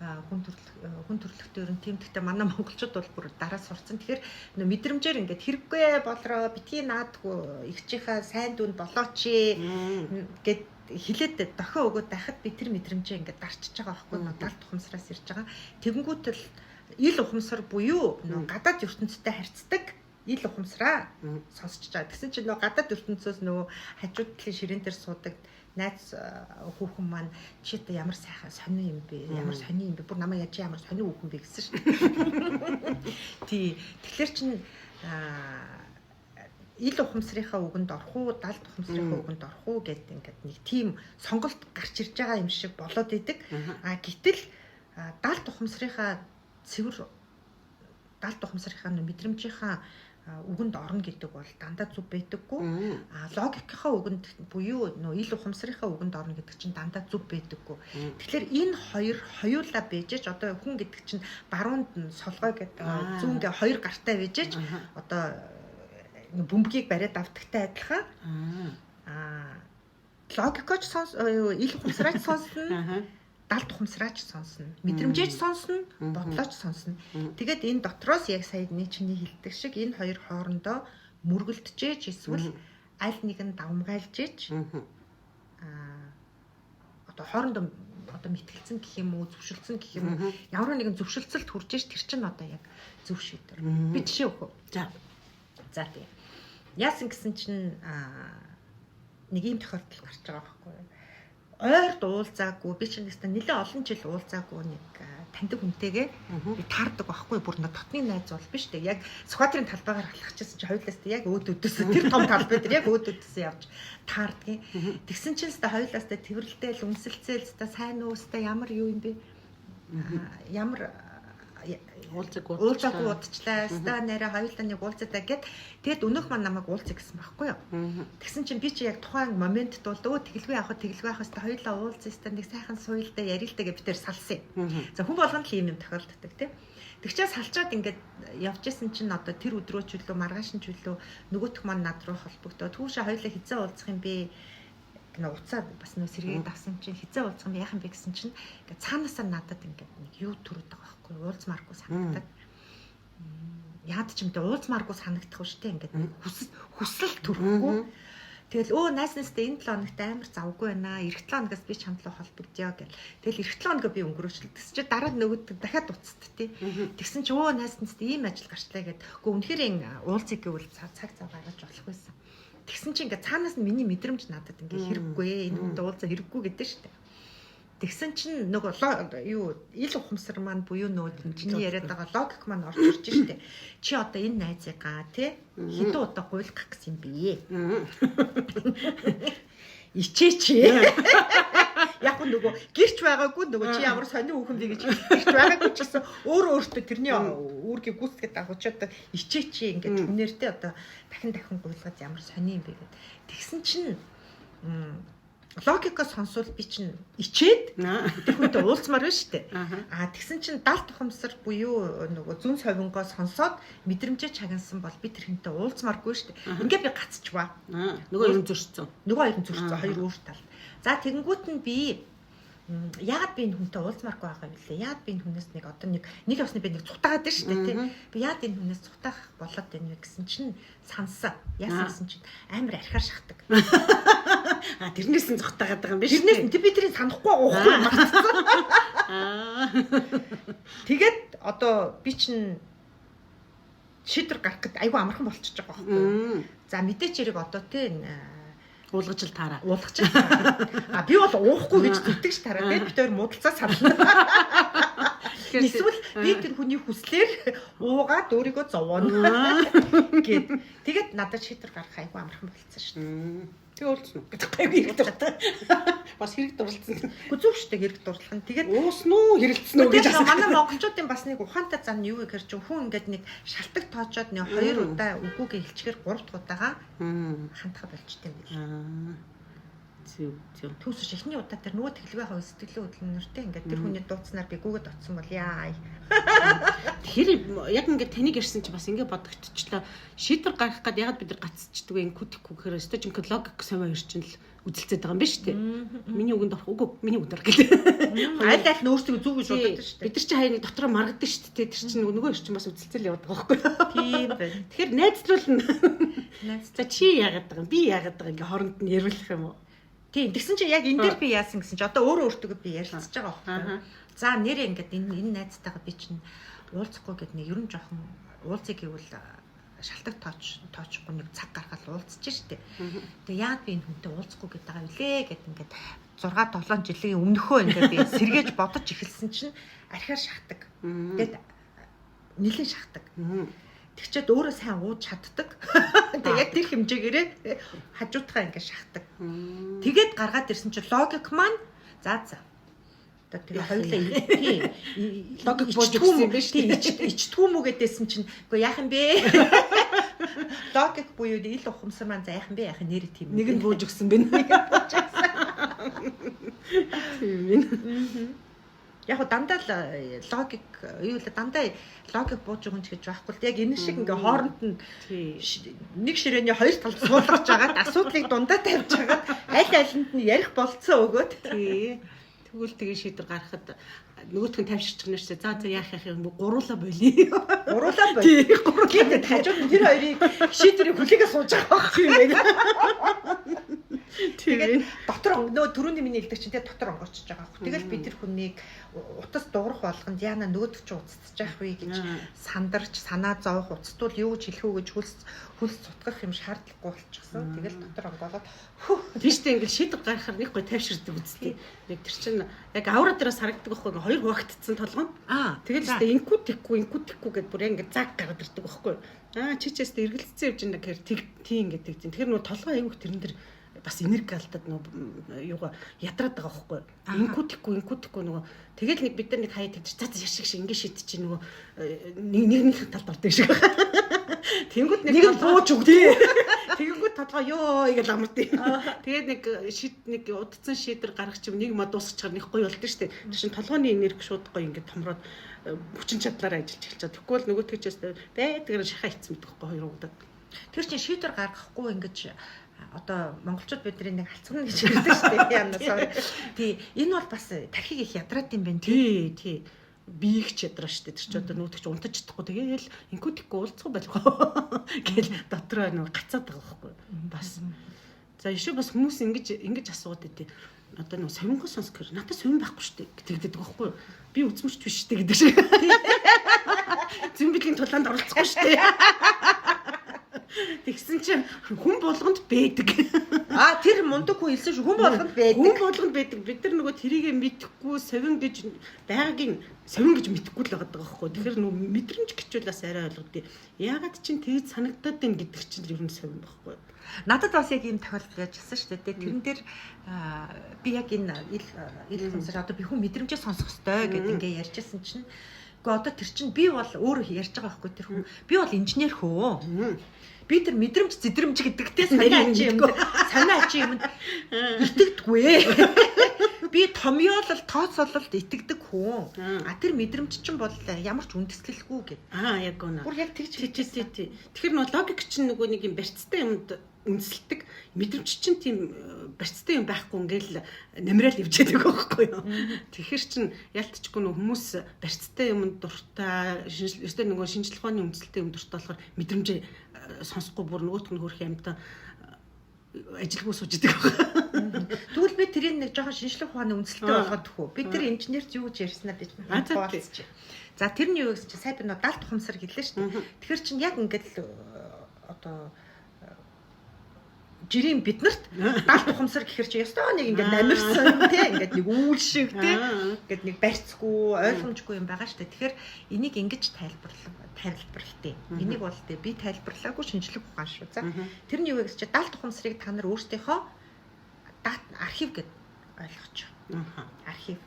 Хүн төрөлхтөөр нь тийм гэхдээ манай монголчууд бол бүр дараа сурцсан. Тэгэхээр нөө мэдрэмжээр ингээд хэрэггүй болроо битгий наадгүй ихчийнхаа сайн дүнд болооч гэд хилээд дохио өгөөд байхад би тэр мэдрэмжээ ингээд дарчиж байгаа байхгүй нөө далд ухамсараас ирж байгаа. Тэгэнгүүтэл ил ухамсар буюу нөө гадаад ертөнцтэй харьцдаг ил ухамсараа сонсч байгаа. Тэгсэн чинь нөө гадаад ертөнцөөс нөө хажууд талын ширээн дээр суудаг найз хүүхэн маань чи та ямар сайхан сонио юм бэ? Ямар сонио юм бэ? Бүр намайг яаж ямар сонио хүүхэн бэ гэсэн шүү дээ. Тий. Тэгэхээр чин ил ухамсарынхаа үгэнд орох уу, далд ухамсарынхаа үгэнд орох уу гэдэг ингээд нэг тийм сонголт гарч ирж байгаа юм шиг болоод идэг. Гэтэл далд ухамсарынхаа мэдрэмжийнхаа үгэнд орно гэдэг бол дандаа зүв байдаггүй. Логикийнхаа үгэнд буюу нөө ил ухамсарынхаа үгэнд орно гэдэг чинь дандаа зүв байдаггүй. Тэгэхээр энэ хоёр хоёулаа бэжэж одоо хүн гэдэг чинь баруунд нь солгой гэдэг зүүнгээ хоёр гартай бэжэж одоо бөмбөгийг бариад авдагтай адилхан. Логикоч ил ухамсараач сонсно. Далд ухамсараач сонсно. Мэдрэмжээч сонсно, бодлооч сонсно. Тэгээд энэ дотроос яг саяны чиний хэлдэг шиг энэ хоёр хоорондоо мөргөлдөж эсвэл аль нэг нь давмгайлж одоо хоорондоо одоо мэтгэлцэн гэх юм уу, зөвшөлдсөн гэх юм уу, ямар нэгэн зөвшөлдсөлд хүрж иж тэр чинь одоо яг зөв шийдвэр. Би жишээ өгөх үү? За тийм. Яасан гэсэн чинь нэг юм тохиолдол гарч байгаа байхгүй юу? Ойрд уулзаагүй би чинь нэстэ нэлээ олон жил уулзаагүй нэг таньдаг хүнтэйгээ би таардаг байхгүй бүр нэг дотны найз бол биш үү яг Сүхбаатарын талбайгаар алхачихсан чи хоёулаас яг өөд өдөөс тэр том талбай дээр яг өөд өдөөс явж таардгийн тэгсэн чинь нэстэ хоёулаас тэрвэрлдэл үнсэлцээл нэстэ сайн уустай ямар юу юм бэ ямар уулзаагүй удчлаа ста нэрэ хоёулаа нэг уулзаатай гэд тэгэд өнөөх маань намайг уулзъя гэсэн байхгүй юу тэгсэн чинь би чи яг тухайн моментд бол тэгэлгүй явах хэвээр хоёулаа уулзъя ста нэг сайхан суйлдаа ярилтаа гэж би тэр салсан за хүн болгоно л юм тохиолддог тийм тэгчээ салчаад ингээд явж исэн чинь одоо тэр өдрөө ч үлээ маргааш нь ч үлээ нөгөөх маань над руу холбогдоо түүшээ хоёулаа хизээ уулзах юм бэ уцаа бас нөө сэргийг давсан чинь хизээ уулзах юм яахан бэ гэсэн чинь ингээд цаанаасаа надад ингээд нэг юу төрөд байгаа байхгүй уулзмааргүй санагдаад яад ч юм те уулзмааргүй санагдах шүү дээ ингээд хүсэл төрөхгүй тэгэл найс нэстэй энэ 7 хоногт амар завгүй байна эх 7 хоногоос би чамдлаа холбогдъё гэл тэгэл эх 7 хоногоо би өнгөрөөчлөө тэгс чи дараа нөгөөд дахиад уцт тий тэгсэн чи найс нэстэй ийм ажил гарчлаа гэд үгүй үнэхээр уулзъя гэвэл цаг гаргаж болох байсан тэгсэн чи ингээд цаанаас нь миний мэдрэмж надад ингээд хэрэггүй энэ хүнд уулзаа хэрэггүй гэдэг шүү дээ. Тэгсэн чинь нөгөө юу ил ухамсар маань буюу нөгөө чиний яриад байгаа логик маань орж ирж шүү дээ. Чи одоо энэ найзыгаа тий хэдэн удаа гуйлгах гэсэн юм бэ? ичээч. Яг нөгөө гэрч байгаагүй нөгөө чи ямар сони хүүхэн бэ гэж гэрч байгаагүй ч гэсэн өөртөө тэрний үүргийг гүйцэтгэж дагуучаад ичээч ингээд хүнээртэй одоо дахин гуйлгаад ямар сони юм бэ гэд. Тэгсэн чинь логикоо сонсвол би чинь ичээд тэр хүнтэй уулзмаар байна шүү дээ. Тэгсэн чинь далд тухамсар буюу нөгөө зүн совингоо сонсоод мэдрэмжээ чагнасан бол би тэр хүнтэй уулзмааргүй шүү дээ. Ингээ би гацчихваа. Нөгөө юм зөрчсөн. Хоёр өөр тал. За тэгэнгүүт нь би яагаад би энэ хүнтэй уулзмааргүй байгаа юм бэ? Яагаад би энэ хүнээс нэг явсны би нэг цутаагаад байна шүү дээ тий. Би яагаад энэ хүнээс цутаах болоод байна вэ гэсэн чинь санасаа. Яасан гэсэн чинь амар архиар шахдаг. Тэрнээс нь цутаагаад байгаа юм биш үү? Тэрнээс би тэрийг санахгүй уухгүй мартсан. Тэгээд одоо би чинь шийдвэр гарах гэд айгүй амархан болчихж байгаа байхгүй. За мэдээч хэрэг одоо тий уулгаж л таараа. Би бол уухгүй гэж зүтгэж тараа тийм бид хоёр муудалцаа сарлаа. Эсвэл би тэр хүний хүслээр уугаад өөрийгөө зовооно гэд. Тэгээд надад шийдвэр гаргах айгүй амархан болцсон шүү дээ. Тэгээ уулзсан уу гэдэг гайгүй хэрэг дуртай. Бас хэрэг дурлцсан. Үгүй зөв шүү дээ хэрэг дурлах нь. Тэгээд уусна уу хэрэлцсэн үү гэж асуусан. Манай монголчуудын бас нэг ухаантай зам нь юу вэ гэхээр чинь хүн ингээд нэг шалтак тоочоод нэг 2 удаа үгүйгээ хэлчихээр 3 дахь удаага хандхаа болчтой юм байна. Зөв. Түүсэж эхний удаа тэр нөгөө тэглэгээ хав сэтгэлийн хөдөлмөртэй ингээд тэр хүний дууцснаар би гүгэд оцсон бол яа. Тэгэхээр яг ингээд таныг ярьсан чи бас ингээд бодогдчихлоо. Шийдвэр гаргах гээд ягаад бид нар гацчихдаг вэ? Инкутику гэхээр өстой ч ингээд логик совиа ирчин л үзэлцээд байгаа юм биш үү? Миний үгэнд орох үгүй миний үгэнд орох гэдэг. Аль нөөцөө зүг гэж боддог шүү дээ. Бид нар чи хаяа нэг дотроо маргадаг шүү дээ. Тэр чинь нөгөө ирчин бас үзэлцэл яваад байгаа байхгүй. Тийм байна. Тэгэхээр найзлуулна. За чи яагаад байгаа юм? Би яагаад байгаа ингээ хооронд нь яриулах юм уу? Тийм. Тэгсэн чи яг энэ дээр би яасан гэсэн чи одоо өөртөө би ярилцж байгаа байхгүй. За нэрээ ингээд энэ найзтайгаа би чинь уулзахгүй гэд нэг ерөн жоохон уулзъя гэвэл шалтак тоочгүй нэг цаг гаргаад уулзчих штеп. Тэгээ яад би энэ хүнтэй уулзахгүй гэдэг байгаа үлээ гэд ингээд 6-7 жилийн өмнөхөө ингээд би сэргээж бодож эхэлсэн чинь архиар шахдаг. Тэгээд нэлээд шахдаг. Тэгчээд өөрөө сайн ууж чаддаг. Тэгээ яг тэр хэмжээгээрээ хажуутгаа ингээд шахдаг. Тэгээд гаргаад ирсэн чинь логик маань за. Тэгээ хоёулаа логик бууж өгсөн юм биш үү? Ичтгүү мүгээдсэн чинь үгүй яах юм бэ? Логик буюу ил ухамсар маань за яах юм бэ? Яах нэр тийм. Нэг нь бууж өгсөн бэ. Тийм. Яг дандаа логик юу л дандаа логик бууж өгөн ч гэж байхгүй л яг энэ шиг ингээ хооронд нь нэг ширээний хоёр талд суулгаж байгаад асуудлыг дундаа тавьж байгаад аль нь ярих болцсон өгөөд тэгвэл тэгээ шийдвэр гаргахад нөгөөх нь тавьширч гэнэ шүү дээ. За яах юм бэ? Гуруула болий. Гуруула болий. Гуруула хажууд тэр хоёрыг шийдвэрийг хүлээгээ сууж байгаа юм байна. Тэгээд дотор нөө түрүүний миний хэлдэг чинь дотор онгорчж байгаа хөө. Тэгэл би тэр хүнийг утас дуурах болгонд яана нөгөөдөг чи уцтаж яах вэ гэж сандарч санаа зовох уцтуул юу гэж хэлэх үү гэж хөлс цутгах юм шаардлагагүй болчихсон. Тэгэл дотор онгоолоод тийштэй ингээл шийдвэр гаргахаар нэг гой тайвширдаг үстэй. Яг тэр чинь яг аура дээрээс харагддаг байхгүй ингээ хоёр хуваагдсан толгой. Тэгэл тест инкутику гэдээ бүр ингээ заг гараад ирдэг байхгүй. Чичээс эргэлцсэн явж байгаа гэхээр тийм гэдэг чинь. Тэгэхээр нөгөө толгой аяг тэрэн дээр бас энерги алдаад нөгөө юугаа ядраад байгаа байхгүй. Инкутику нөгөө тэгэл нэг бид нар нэг хаяа тавьчих цаа яшиг шиг ингээ шийдэж чинь нөгөө нэгнийх талд ордог шиг. Тэнгүүд нэг бууж өгдөө. Тэгэнгүүт толгой ёо гэж амардыг. Тэгээд нэг удцсан шийдвэр гаргах юм нэг ма дуусчихар нэг гоё болдог шүү дээ. Тэр чинь толгойн энерги шууд гоё ингээ томроод хүчин чадлаараа ажиллаж эхэлчихэ. Тэгэхгүй бол нөгөө тэгчээс байдгаар шахаа хийцэн мэдэх байхгүй хоёр удаад. Тэр чинь шийдвэр гаргахгүй ингэж одоо монголчууд бидний нэг алцгана гэж хэлдэг шүү дээ. Янасаа. Тий, энэ бол бас тархиг их ядраад юм байна. Тий. Би их чадраа шүү дээ. Тэр чинь одоо нүүдгч унтаж чадахгүй. Тэгээл инкутику уулзах байлгүй. Гэл дотроо нэг гацаад байгаа байхгүй. Бас. За ишүү бас хүмүүс ингэж асууад байдیں۔ Одоо нэг совингоо сонсгор надад совин байхгүй шүү дээ гэдэг байхгүй. Би үзмэрч биш шүү дээ гэдэг шиг. Зэмбилийн тулаанд оролцохгүй шүү дээ. Тэгсэн чинь хүн болгонд бэдэг. Тэр мундаг хүн хэлсэн шүү. Хүн болгонд байдаг. Хүн болгонд байдаг. Бид нар нөгөө тэрийг мэдэхгүй совин гэж байгаагийн совин гэж мэдэхгүй л байгаа байхгүй. Тэгэхээр нөгөө мэдрэмж гэчүүл бас арай ойлгодгийг. Яагаад чинь тэгж санагдаад байна гэдэг чинь ер нь совин байхгүй. Надад бас яг ийм тохиолдол яжсан шүү дээ. Тэрэн дээр би яг энэ ил хүмүүсээр одоо би хүн мэдрэмжээ сонсох хэрэгтэй гэдэг ингээ ярьжсэн чинь гэхдээ одоо тэр чинь би бол өөр ярьж байгаа байхгүй тэр хүн. Би бол инженер хөө. Би тэр мэдрэмж зэдрэмж гэдэгтэй санаа ачи юмд итгэдэггүй. Би томьёолол тооцоололд итгэдэг хүн. Тэр мэдрэмж чинь бол ямар ч үндэслэлгүй гэв. Яг гоо. Бүр яг тэгж тий. Тэгэхээр нөгөө логик чинь нөгөө нэг юм барьцтай юмд үндэслэдэг. Мэдрэмж чинь тийм барьцтай юм байхгүй ингээл намрал ивчээд байгаа байхгүй юу. Тэгэхээр чин ялтчгүй нөгөө хүмүүс барьцтай юмд дуртай, өстэй нөгөө шинжлэх ухааны үндэслэлтэй юм дуртай болохоор мэдрэмжээ сонсохгүй бүр нөгөөх нь хөрх юмтай ажилгүй сууж идэг байна. Тэгвэл би тэрийг нэг жоохон шинжлэх ухааны үндэслэлтэй болгоод төхөө. Би тэр инженерч юу гэж ярьснаа би хаалцчих. За тэр нь юу гэж сая би нөгөө далд ухамсар гэлээ шүү дээ. Тэгэхээр чин яг ингээд одоо жирийн биднэрт далд ухамсар гэхэр чи ёстой нэг ингээд намирсан тий ингээд нэг үүл шиг тий ингээд нэг барьцгүй ойлгомжгүй юм байгаа шүү дээ. Тэгэхээр энийг ингэж тайлбарлалтай. Энийг бол тий би тайлбарлаагүй шинжлэх ухаан шүү. За тэр нь юу вэ гэж чи далд ухамсарыг та нар өөрсдийнхөө архив гэд ойлгоч. Архив.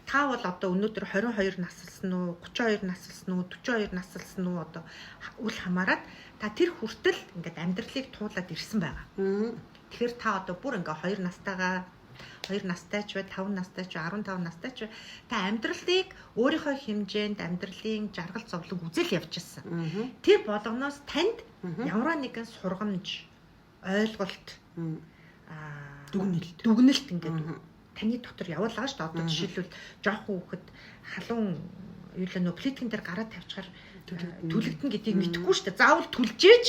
Та бол одоо өнөөдөр 22 наслсан уу, 32 наслсан уу, 42 наслсан уу одоо үл хамааран та тэр хүртэл ингээд амьдралыг туулаад ирсэн байгаа. Тэгэхээр та одоо бүр ингээд 2 настайгаа 2 настай ч бай, 5 настай ч, 15 настай ч та амьдралыг өөрийнхөө хэмжээнд амьдралын жаргал зовлон үзэл явчихсан. Тэр болгоноос танд ямар нэгэн сургамж, ойлголт, дүгнэлт ингээд таны дотор явуулгаа шүү дээ. Одоо жишээлбэл жоохон хүүхэд халуун юу л нөө плиткэн дээр гараад тавьчихаар түлэгдэн гэдгийг мэдэхгүй шүү дээ. Заавал түлжээж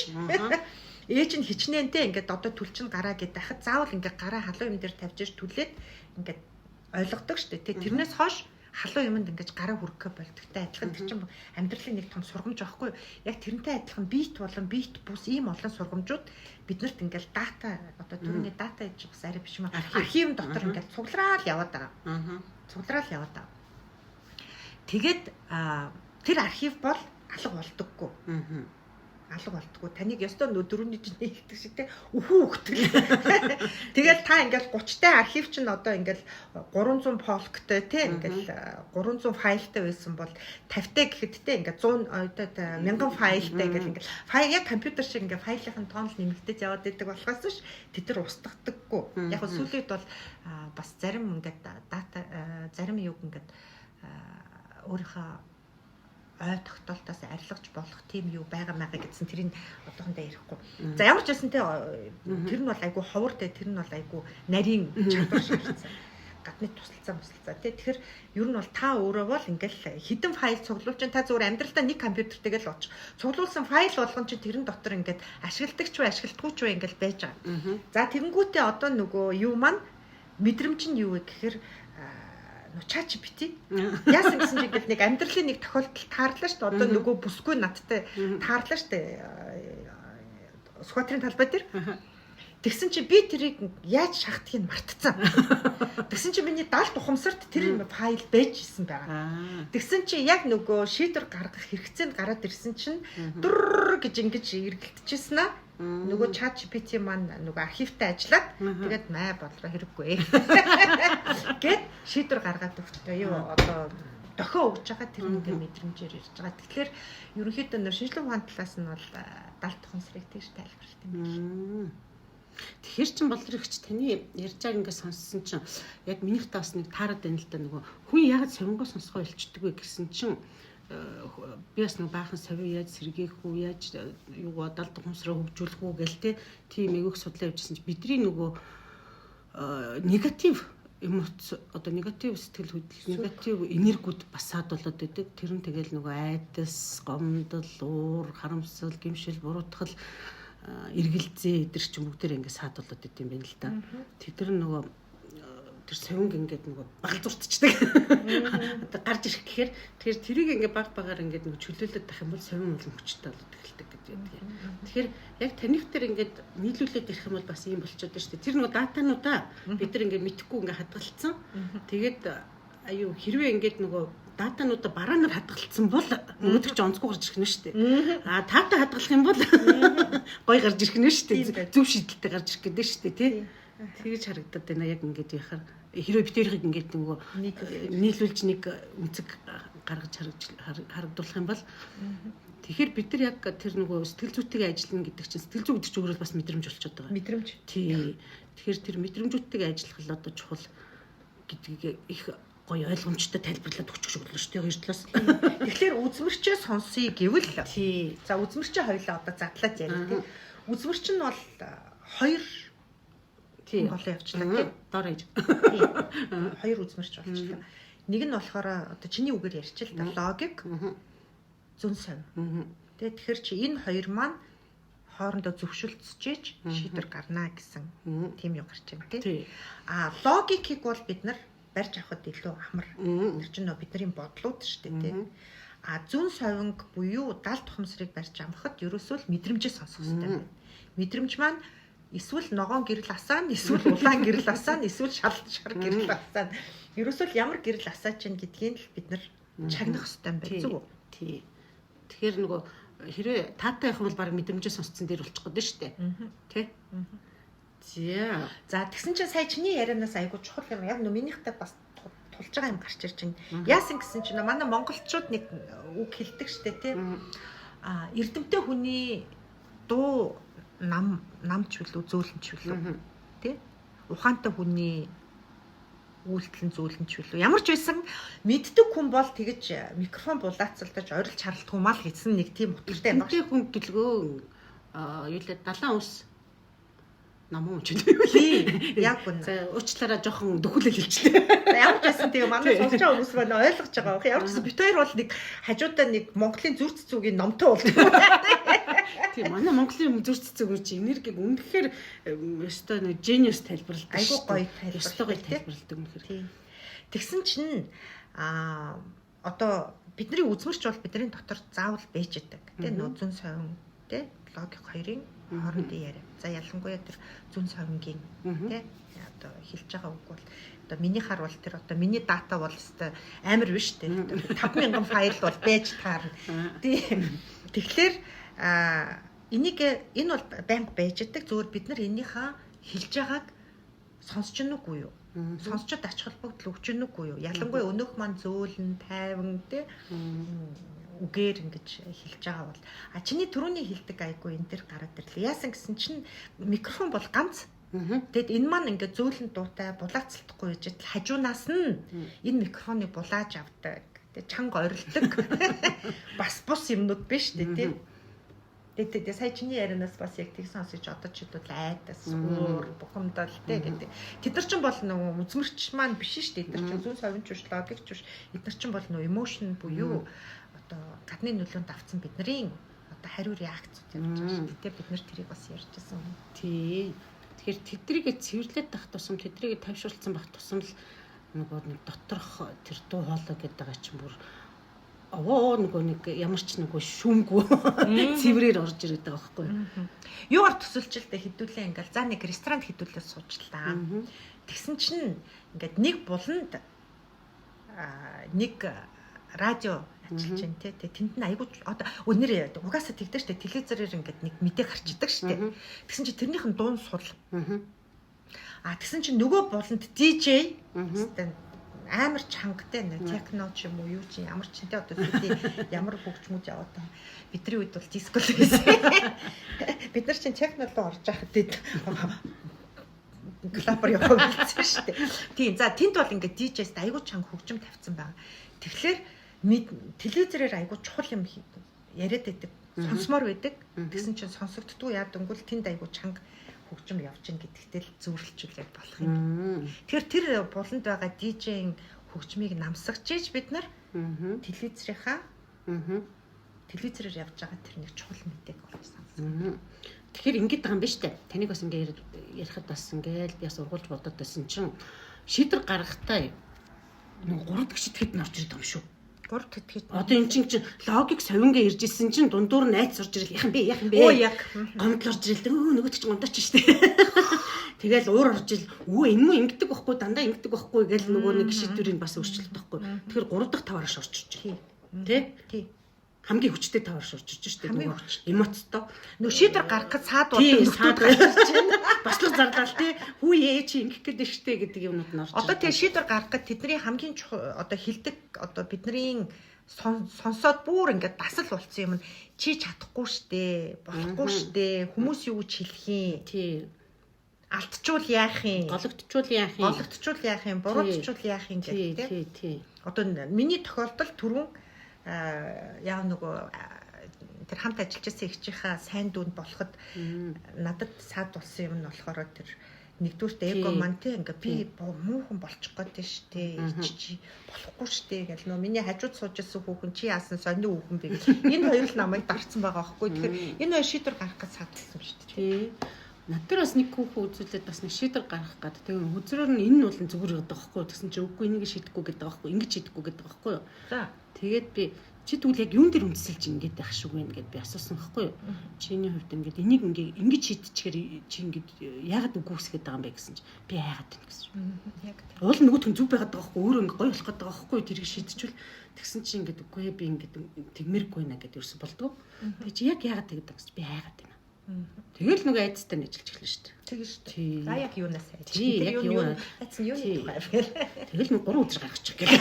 ээж нь хичнээнтэй ингээд одоо түлчин гараа гэдээ хахад заавал ингээд гараа халуун юм дээр тавьж түлээд ингээд ойлгодог шүү дээ. Тэрнээс хойш халуун юмд ингээд гараа хүргэх болдогтой адилхан тэр чинь амьдралын нэг том сургамж байхгүй. Яг тэрнтэй адилхан бит болон бит бус ийм олон сургамжууд биднэрт ингээд дата одоо түрүүний дата гэж бас арай биш юм архив дотор ингээд цуглараал яваад байгаа. Цуглараал яваад байгаа. Тэгээд тэр архив бол алга болдоггүй. Алга болдоггүй. Таныг ёстой нөө дөрөвний жиний хэлдэг шиг те өхөө өгтөл. Тэгэл та ингээл 30-тай архив чинь одоо ингээл 300 полктой те ингээл 300 файлтай байсан бол 50-тай гэхэд те ингээд 100 1000 файлтай ингээл файл яг компьютер шиг ингээд файлын тоон л нэмэгдэж яваад идэг болохоос ш тэд нар устгадаггүй. Яг сүүлд бол бас зарим ингээд дата зарим юг ингээд өөрийнхөө ой тогтоолтоос арилгаж болох тийм юу байгаа гэсэн тэрийг одоохондоо ярихгүй. За ямар ч байсан те тэр нь бол айгүй ховор те тэр нь бол айгүй нарийн чадвар шаардсан. Гадны тусалцаа те тэгэхээр ер нь бол та өөрөө бол ингээл хідэн файл цуглуулж та зүгээр амьдралдаа нэг компьютертэйгээ л очих. Цуглуулсан файл болгон чи тэрэн дотор ингээд ашигладагч бай ашигладаггүй ч бай ингээл байж байгаа. За тэгэнгүүтээ одоо нөгөө юу маань мэдрэмж нь юу вэ гэхээр ChatGPT яасан гэсэн чинь ингээд нэг амьдралын нэг тохиолдол таарлаа шүү дээ. Одоо нөгөө бүсгүй надтай таарлаа шүү дээ. Сүхбаатарын талбай дээр. Тэгсэн чинь би тэрийг яаж шахахыг мартцсан. Тэгсэн чинь миний далд ухамсарт тэр файл байж исэн байгаа. Тэгсэн чинь яг нөгөө шийдвэр гаргах хэрэгцээнд гараад ирсэн чинь дүр гэж ингэж эргэлдэжсэн аа. Нөгөө ChatGPT маань нөгөө архивтай ажиллаад тэгээд май бодлоо хэрэггүй гэд шийдвэр гаргаад өгтөө юу одоо дохио өгж байгаа тэр нэг мэдрэмжээр ирж байгаа. Тэгэхээр ерөнхийдөө нөр шинжлэх ухааны талаас нь бол далд ухамсарыг тэгж тайлбарлалт юм байна. Тэгэхээр чин болрогч таны ярьж байгааг ингээд сонссон чинь яг минийх таас нэг таарад байна л да нөгөө хүн яг сонгоо сонсгоо илчдэг вэ гэсэн чинь би бас нэг баахан совь яаж сэргээх үү яаж юу далд ухамсараа хөгжүүлэх үү гэл тийм эвгөх судлаа явьжсэн чинь бидний нөгөө негатив эмоц одоо негатив сэтгэл хөдлөл негатив энергиуд бас саадуулаад байдаг. Тэр нь тэгэл нөгөө айдас, гомдол, уур, харамсал, гэмшил, буруутгал, эргэлзээ эдэр ч юм уу тэр ингээд саадуулаад идэм байна л да. Тэдэр нөгөө тэр совинг ингээд нөгөө багал зуртчдаг. Одоо гарч ирэх гэхээр тэгэхээр тэрийг ингээд баг багаар ингээд нөгөө чөлөөлөд байх юм бол совин улам хүчтэй болоод эхэлдэг гэдэг юм. Тэгэхээр яг таних дээр ингээд нийлүүлээд ирэх юм бол бас ийм болчиход байна шүү дээ. Тэр нөгөө датануудаа бид нар ингээд мэдхгүй ингээд хадгалцсан. Тэгээд аюу хэрвээ ингээд нөгөө датануудаа бараанаар хадгалцсан бол нөгөөдөг ч онцгүй гарч ирэх нь шүү дээ. А таатай хадгалах юм бол гой гарч ирэх нь шүү дээ. Зөв шийдэлтэй гарч ирэх гэдэг шүү дээ, тий. Тэгэж харагдаад байна яг ингээд яхаар хэрвээ битэрийг ингээд нөгөө нийлүүлж нэг үнцэг гаргаж харагдуулах юм бол тэгэхээр бид нар яг тэр нөгөө сэтгэл зүйтэйгээ ажиллана гэдэг чинь сэтгэл зүй гэдэг чинь өөрөө бас мэдрэмж болчиход байгаа. Мэдрэмж. Тий. Тэгэхээр тэр мэдрэмжүүдтэйгээ ажиллах л одоо чухал гэдгийг их гоё ойлгомжтой тайлбарлаад өгч шүү дээ хоёр талаас. Тэгэхээр үзмэрчээ сонсъё гэвэл тий. За үзмэрчээ хоёлаа одоо задлаад ярив тий. Үзмэрч нь бол хоёр тийм голоо явчлаа тий. Дор ээж. Хоёр үзмэрч болчихлоо. Нэг нь болохоор одоо чиний үгээр ярьчих л да логик зүн совь. Тэгэхээр чи энэ хоёр маань хоорондоо зөвшөлдсөж шийдвэр гарна гэсэн тийм юм гарч байна тий. А логикийг бол бид нар барьж авахд илүү амар. Тэр чинь нөө бидний бодлууд шүү дээ тий. А зүн совинг буюу далд тухамсрыг барьж авахд ерөөсөө л мэдрэмжээ сонсох хэрэгтэй байна. Мэдрэмж маань эсвэл ногоон гэрэл асаана, эсвэл улаан гэрэл асаана, эсвэл шар гэрэл асаана. Ерөөсөө л ямар гэрэл асаач чинь гэдгийг л бид нар чагнах хэрэгтэй юм байна зүг үү? Тий. Тэгэхээр нөгөө хэрвээ таатай байх юм бол баг мэдрэмжээ сонсцсон дээр болчих гээд шүү дээ. Тэ? За тэгсэн чинь сая чиний ярианаас айгуу чухал юм. Яг нөө минийхтэй бас тулж байгаа юм гарч ирж байна. Яасан гэсэн чинь манай монголчууд нэг үг хэлдэг штэ тий. А эрдэмтэй хүний дуу намч билүү зөөлөнч билүү тий. Ухаантай хүний үйлдэл нь зөөлөнч билүү. Ямар ч байсан мэддэг хүн бол тэгэж микрофон булаацалдаж орилж харалт humаа л гэсэн нэг тийм утгатай юм байна. Эрдэмтэй хүн гэлгөө юу лээ далайн ус намуу ч юм уу тий. Яг үнэ. За уучлаарай жоохон дөхүүлэл хэлчихлээ. Ямар ч байсан тэгээ манай сонсож байгаа хүмүүс байна ойлгож байгаа. Ямар ч байсан бид хоёр бол нэг хажуудаа нэг Монголын зүр цэцүүгийн номтой болдог. Тийм манай Монголын зүр цэцүүг чи энергийг үнэхээр өстой нэг genius тайлбарладаг. Айгуу гоё тайлбарладаг үнэхээр. Тэгсэн чинь одоо бидний үзмэрч бол бидний дотор заавал байж идэг. Тэ нөө зүн совин тэ логик хоёрын хоорондын яриа. За ялангуяа тэр зүн совингийн тэ одоо хэлж байгаа үг бол одоо миний хар бол тэр одоо миний дата бол өстой амар биш тэ 5000 файл бол байж таарна. Тэгэхээр энэ бол банк байж идэг. Зөвхөн бид нар энийхээ хэлж байгааг сонсч нүггүй юу? Сонсчод ач холбогдол өгч нүггүй юу? Ялангуяа өнөөх маань зөөлөн, тайван тэ үгээр ингэж хэлж байгаа бол чиний түрүүний хэлдэг айгуу энэ төр гараад ирлээ. Яасан гэсэн чинь микрофон бол ганц. Тэгэд энэ маань ингээд зөөлөн дуутай булаацалтахгүй гэж хажуунаас нь энэ микрофоныг булааж авдаг. Тэг чанга орилдог. Бас бус юмнууд биш үү тий. Тэгээд сая чиний ярианаас бас яг тэг сонсож одоо ч хэдүүл айдас өөр бухимдал тий гэдэг. Тэд нар ч бол нөгөө үзмэрч маань биш шүү дээ. Тэд нар ч зүн совинч биш, логикч биш. Эдгээр ч бол нөгөө emotion буюу одоо гадны нөлөөнд авсан бидний одоо хариу реакцууд явж байгаа шүү дээ. Тэ бид нар тэрийг бас ярьжсэн. Тий. Тэгэхээр тэдрийг цэвэрлээд байх тусам тэдрийг тавьшруулсан байх тусам л нөгөө нэг доторх тэр дуу хоолой гэдэг байгаа чинь бүр нөгөө нэг ямар ч нөгөө шүмгүй цэврээр орж ирээд байгаа байхгүй юу? Юугаар төсөлчлээ хэдүүлээ ингээл за нэг ресторанд хэдүүлээ суучлаа. Тэгсэн чинь ингээд нэг буланд нэг радио ажиллаж байна те. Тэнд нь айгуу одоо өнөр угаасаа тэгдэж штэ телевизээр ингээд нэг мэдээ гарчдаг штэ. Тэгсэн чинь тэрнийх нь дуун сул. Тэгсэн чинь нөгөө буланд DJ амар чангтай нэ техно ч юм уу юу чи ямар ч тэ одоо сүүлийн ямар хөгжмүүд яваад байгаа. Бидний үед бол диско л байсан. Бид нар чинь техно руу орж байхад клапер явах гэсэн шүү дээ. Тийм. За тэнд бол ингээд DJ-с айгуу чанга хөгжим тавьсан байгаа. Тэгэхээр телевизээр айгуу чухал юм яриад байдаг. Сонсмоор байдаг. Тэгсэн чинь сонсогддгүй яа дөнгөл тэнд айгуу чанга хөгжим явж гин гэдэгтэй л зөвлөлжүүлээд болох юм. Тэгэхээр тэр буланд байгаа DJ-ийн хөгжмийг намсагч ийж бид нар телевизрийнхаа телевизээр явж байгаа тэр нэг чухал мэдээг олсон. Тэгэхээр ингэж байгаа юм биш үү? Таныг бас ингээд ярихад бас ингээд би бас ургуулж бодоод байсан чинь шийдвэр гаргахтаа нэг 3 дахь шитгэд нь орж ирдэг юм шүү. 3 тэтгэж. Одоо эн чинь логик совингээ ирж исэн чинь дундуур найз орж ирэл яхан бэ. Оо яг. Гомдол орж ирэл нөгөө чинь гомдооч штэ. Тэгэл уур орж ил энэ муу ингэдэг байхгүй дандаа ингэдэг байхгүй гэл нөгөө нэг шийдвэрийг бас өөрчлөлт байхгүй. Тэгэхээр 3 дахь таваарш орж ирж байна. Тий. Хамгийн хүчтэй таваарш орж ирж штэ нөгөө эмоцтой. Нөгөө шийдвэр гаргах гэж саад болдог саад гарч ирж байна. Баслах зардал тий. Хүүе чи ингэх гэдэг штэ гэдэг юмнууд нь орж. Одоо тэгээ шийдвэр гаргах гэж тэдний хамгийн одоо хилдэг одоо бидний сонсоод бүр ингээд дасал болцсон юм. Чи чадахгүй штэ, болохгүй штэ, хүмүүс юу гэж хэлэх юм. Тий. Алдчвал яах юм? Гологдчвал яах юм? Гологдчвал яах юм? Буруутчвал яах юм гэдэг тий. Одоо миний тохиолдолд түрүүн яа нөгөө тэр хамт ажиллаж байсан ихчийнхаа сайн дүүнд болоход надад саад болсон юм нь болохоор тэр нэгдүгürt эго маань тий ингээ би муухан болчих гээд штэ чи болохгүй штэ гэл нөө миний хажууд сууж ирсэн хүүхэн чи яасан сонин хүүхэн бэ энэ хоёр л намайг дарцсан байгаа байхгүй тэгэхээр энэ хоёр шийдвэр гаргах гэж саадсан штэ тий над дээр бас нэг хүүхэн үзүүлээд бас нэг шийдвэр гаргах гэдэг. Тэгээ хүзрээр нь энэ нь бол зүгээр гэдэг байхгүй гэсэн чи үгүй энийг шийдэхгүй гэдэг байхгүй ингэж шийдэхгүй гэдэг байхгүй юу. За тэгээд би чи тэгвэл яг юун дээр үндэслэж ингэж байх шиг вэ гэд би асуусан байхгүй юу. Чиний хувьд ингэж энийг ингэж шийдчихээр чи ингэж яагаад үгүй үсгээд байгаа юм бэ гэсэн чи би яагаад вэ гэсэн. Яг уул нөгөөх нь зүг байгаад байгаа байхгүй өөрөө ингэ гоё болох гэдэг байгаа байхгүй тэрийг шийдчихвэл тэгсэн чи ингэж үгүй би ингэж тэгмэргүй нэ гэдэг ерөөсө болдгоо. Тэгээ чи яг яагаад тэгдэг гэсэн чи би яагаад вэ. Тэгэл нөгөө айцтай нь ажиллаж эхэлнэ шүү дээ. Тэгэж шүү дээ. За яг юунаас айж. Тий, яг юу айцсан юу тухай. Тэгэл нөгөө 3 өдөр гаргачих гээл.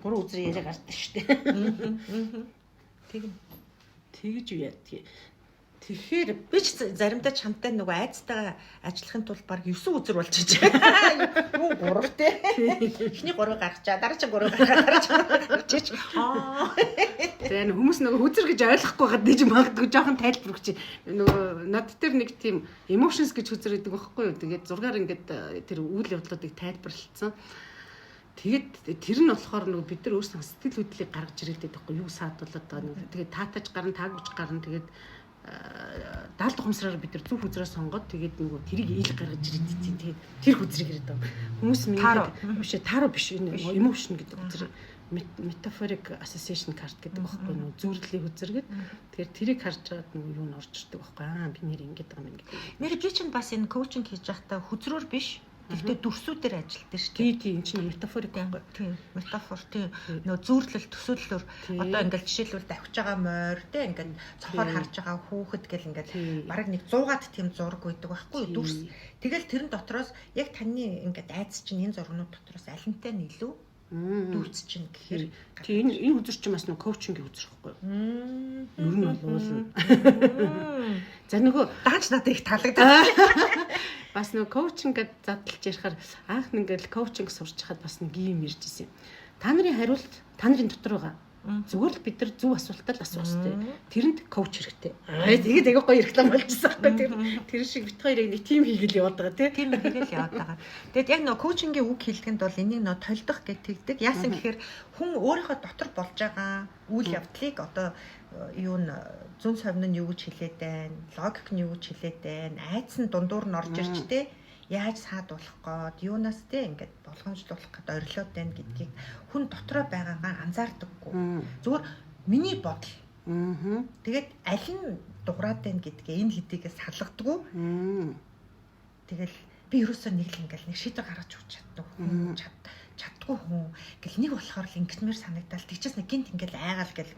3 өдөр яриа гардаг шүү дээ. Тэгэж юу яадгийг. Тэгэхээр би ч заримдаа чамтай нөгөө айцтайгаа ажиллахын тулд баг 9 өдөр болж байгаа. Юу 3 те. Эхний 3 гаргачаа, дараа чи 3 гаргачаач. Тэгээ хүмүүс нөгөө хүзэр гэж ойлгохгүй хаад дэж магадгүй жоохон тайлбар өгч. Нөгөө над дээр нэг тийм emotions гэж хүзэр гэдэг байхгүй юу. Тэгээд 6-аар ингээд тэр үйл явдлуудыг тайлбарлалцсан. Тэгээд тэр нь болохоор нөгөө бид нар өөрсдөө сэтгэл хөдлөлийг гаргаж ирээд байхгүй юу саадуулаад байгаа нөгөө. Тэгээд таатаж гарна, таагууч гарна. Тэгээд даалт ухамсараар бид нар зөв хүзрээ сонгоод тэгээд нөгөө тэрийг ийл гаргаж ирээд тийм тэгээд тэр хүзрийг ирээд байгаа. Хүмүүс миний таро биш энэ emotion гэдэг хүзэр metaphoric association card гэдэг байхгүй нөгөө зүрхлийн хүзэр гэдэг. Тэгэхээр тэрийг харж байгаад нөгөө юу н орж ирдэг байхгүй би нэр ингэж байгаа юм гэдэг. Нэр би чинь бас энэ коучинг хийж байхдаа хүзрөөр биш. Тэгтээ дүрсүүдээр ажилтдаг шүү дээ. Тий, энэ чинь метафорик байхгүй. Тийм, метафор тийм. Нөгөө зүүрлэл төсөөллөөр одоо ингээл жишээлбэл давхиж байгаа морь тийм ингээд цохоор харж байгаа хүүхэд гэл ингээд бараг нэг 100-аад тийм зураг байдаг байхгүй дүрс. Тэгэл тэрэн дотроос яг таны ингээд айц чинь энэ зургнууд дотроос алинтай нь илүү дүүц чинь гэхээр тийм энэ хүзэр чинь бас нэг коучингийн хүзэр байхгүй юу? Ер нь бол уулна. За нөгөө даанч надад их таалагдаад. Бас нөгөө коучингээд задлж ярихаар анх ингээл коучинг сурч хахад бас нэг юм ирж ирсэн. Та нарын хариулт та нарын дотор байгаа. Зүгээр л бид нар зөв асуултаа л асуустай. Тэрэнд коуч хэрэгтэй. Тэгээд аяга гоё реклам болчихсон байхгүй тэр шиг бит хоёрыг нэг тим хийгээл яваад байгаа тийм хийгээл яваад байгаа. Тэгэд яг нөө коучингийн үг хэлгэнд бол энийг нөө толдох гэж тэгдэг. Яасан гэхээр хүн өөрийнхөө дотор болж байгаа үйл явдлыг одоо юу н зүн совин нь юу гэж хэлээд байна, логик нь юу гэж хэлээд байна, айц нь дундуур нь орж ирч тэ яаж саадуулах гээд юунаас тэ ингээд болгоомжлуулах гээд орилоод байна гэдгийг хүн дотроо байгаагаа анзаардаггүй. Зүгээр миний бодол. Тэгээд аль нь дуграад байна гэдгээ энэ хэдийгээс салгадаггүй. Тэгэл би ерөөсөө нэг л ингээл нэг шийдвэр гаргаж өгч чаддаг хүн чаддгүй хүн гэл нэг болохоор л ингэмээр санагдал тийчээс нэг гинт ингээл айгаал гэл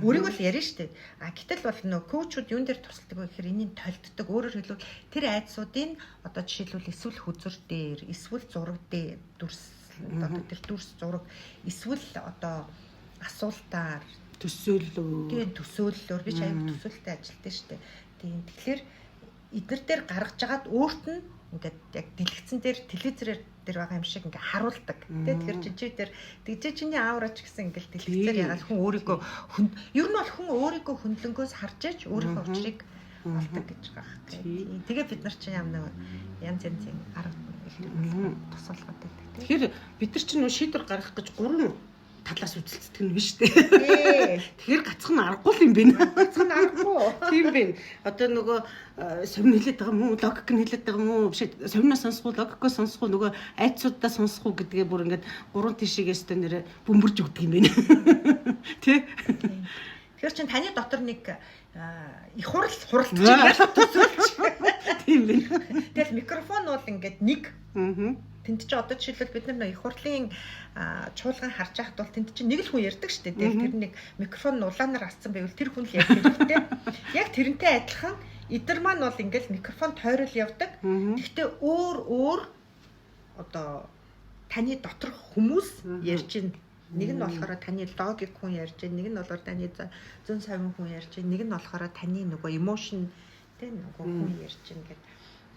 өөрийгөө л ярина штэ. А гэтэл бол нөө коучуд юун дээр тусалдаг вэ гэхээр энийг толддог. Өөрөөр хэлбэл тэр айдсуудын одоо жишээлбэл эсвэл хүзэр дээр, эсвэл зураг дээр дүрс одоо тэр дүрс зураг, эсвэл одоо асуултаар төсөөллөөр. Тийм төсөөллөөр би ч аяг төсөөлөлтэй ажилтдаг штэ. Тийм тэгэхээр эднэр дээр гаргаж агаад өөрт нь ингээд яг дэлгэцэн дээр телевизээр дээр байгаа юм шиг ингээ харуулдаг. Тэгэхээр жижиг дээр тэгжээ чиний аавраач гэсэн ингээл дэлгэцээр ягаад хүн өөрийгөө ер нь бол хүн өөрийгөө хөндлөнгөөс харж иж өөрийнхөө учрыг олдог гэж байгаа юм. Тэгээ бид нар чинь янз арга тусалгаад байдаг. Тэгэхээр бид нар чинь шийдвэр гаргах гэж 3 талаас үзэлцдэг нь биш үү? Тий. Тэгэхээр гацхан аргагүй л юм байна. Гацхан аргагүй. Тийм байна. Одоо нөгөө совин хэлээд байгаа юм уу? Логик нь хэлээд байгаа юм уу? Биш совиноос сонсох уу, логикоос сонсох уу, нөгөө айцуудаа сонсох уу гэдгээ бүр ингээд гурван тишигээс нэрэ бөмбөрж өгдөг юм байна. Тэ? Тэгэхээр чин таны дотор нэг их хуралч гэж төсөөлж. Тийм байна. Тэгэл микрофон бол ингээд нэг. Тэнд чи одоо жишээлбэл бид нар их хурлын чуулган харж байхад бол тэнд чи нэг л хүн ярьдаг шүү дээ. Тэр нэг микрофон улаанаар асцсан байвал тэр хүн л ярьдаг хэрэгтэй. Яг тэрнтэй адилхан эдгээр маань бол ингээд микрофон тойрол явдаг. Гэхдээ өөр одоо таны доторх хүмүүс ярьж байна. Нэг нь болохоор таны логик хүн ярьж байна. Нэг нь болохоор таны зүүн совин хүн ярьж байна. Нэг нь болохоор таны нөгөө emotion тэ нөгөө хүн ярьж байна гэдэг.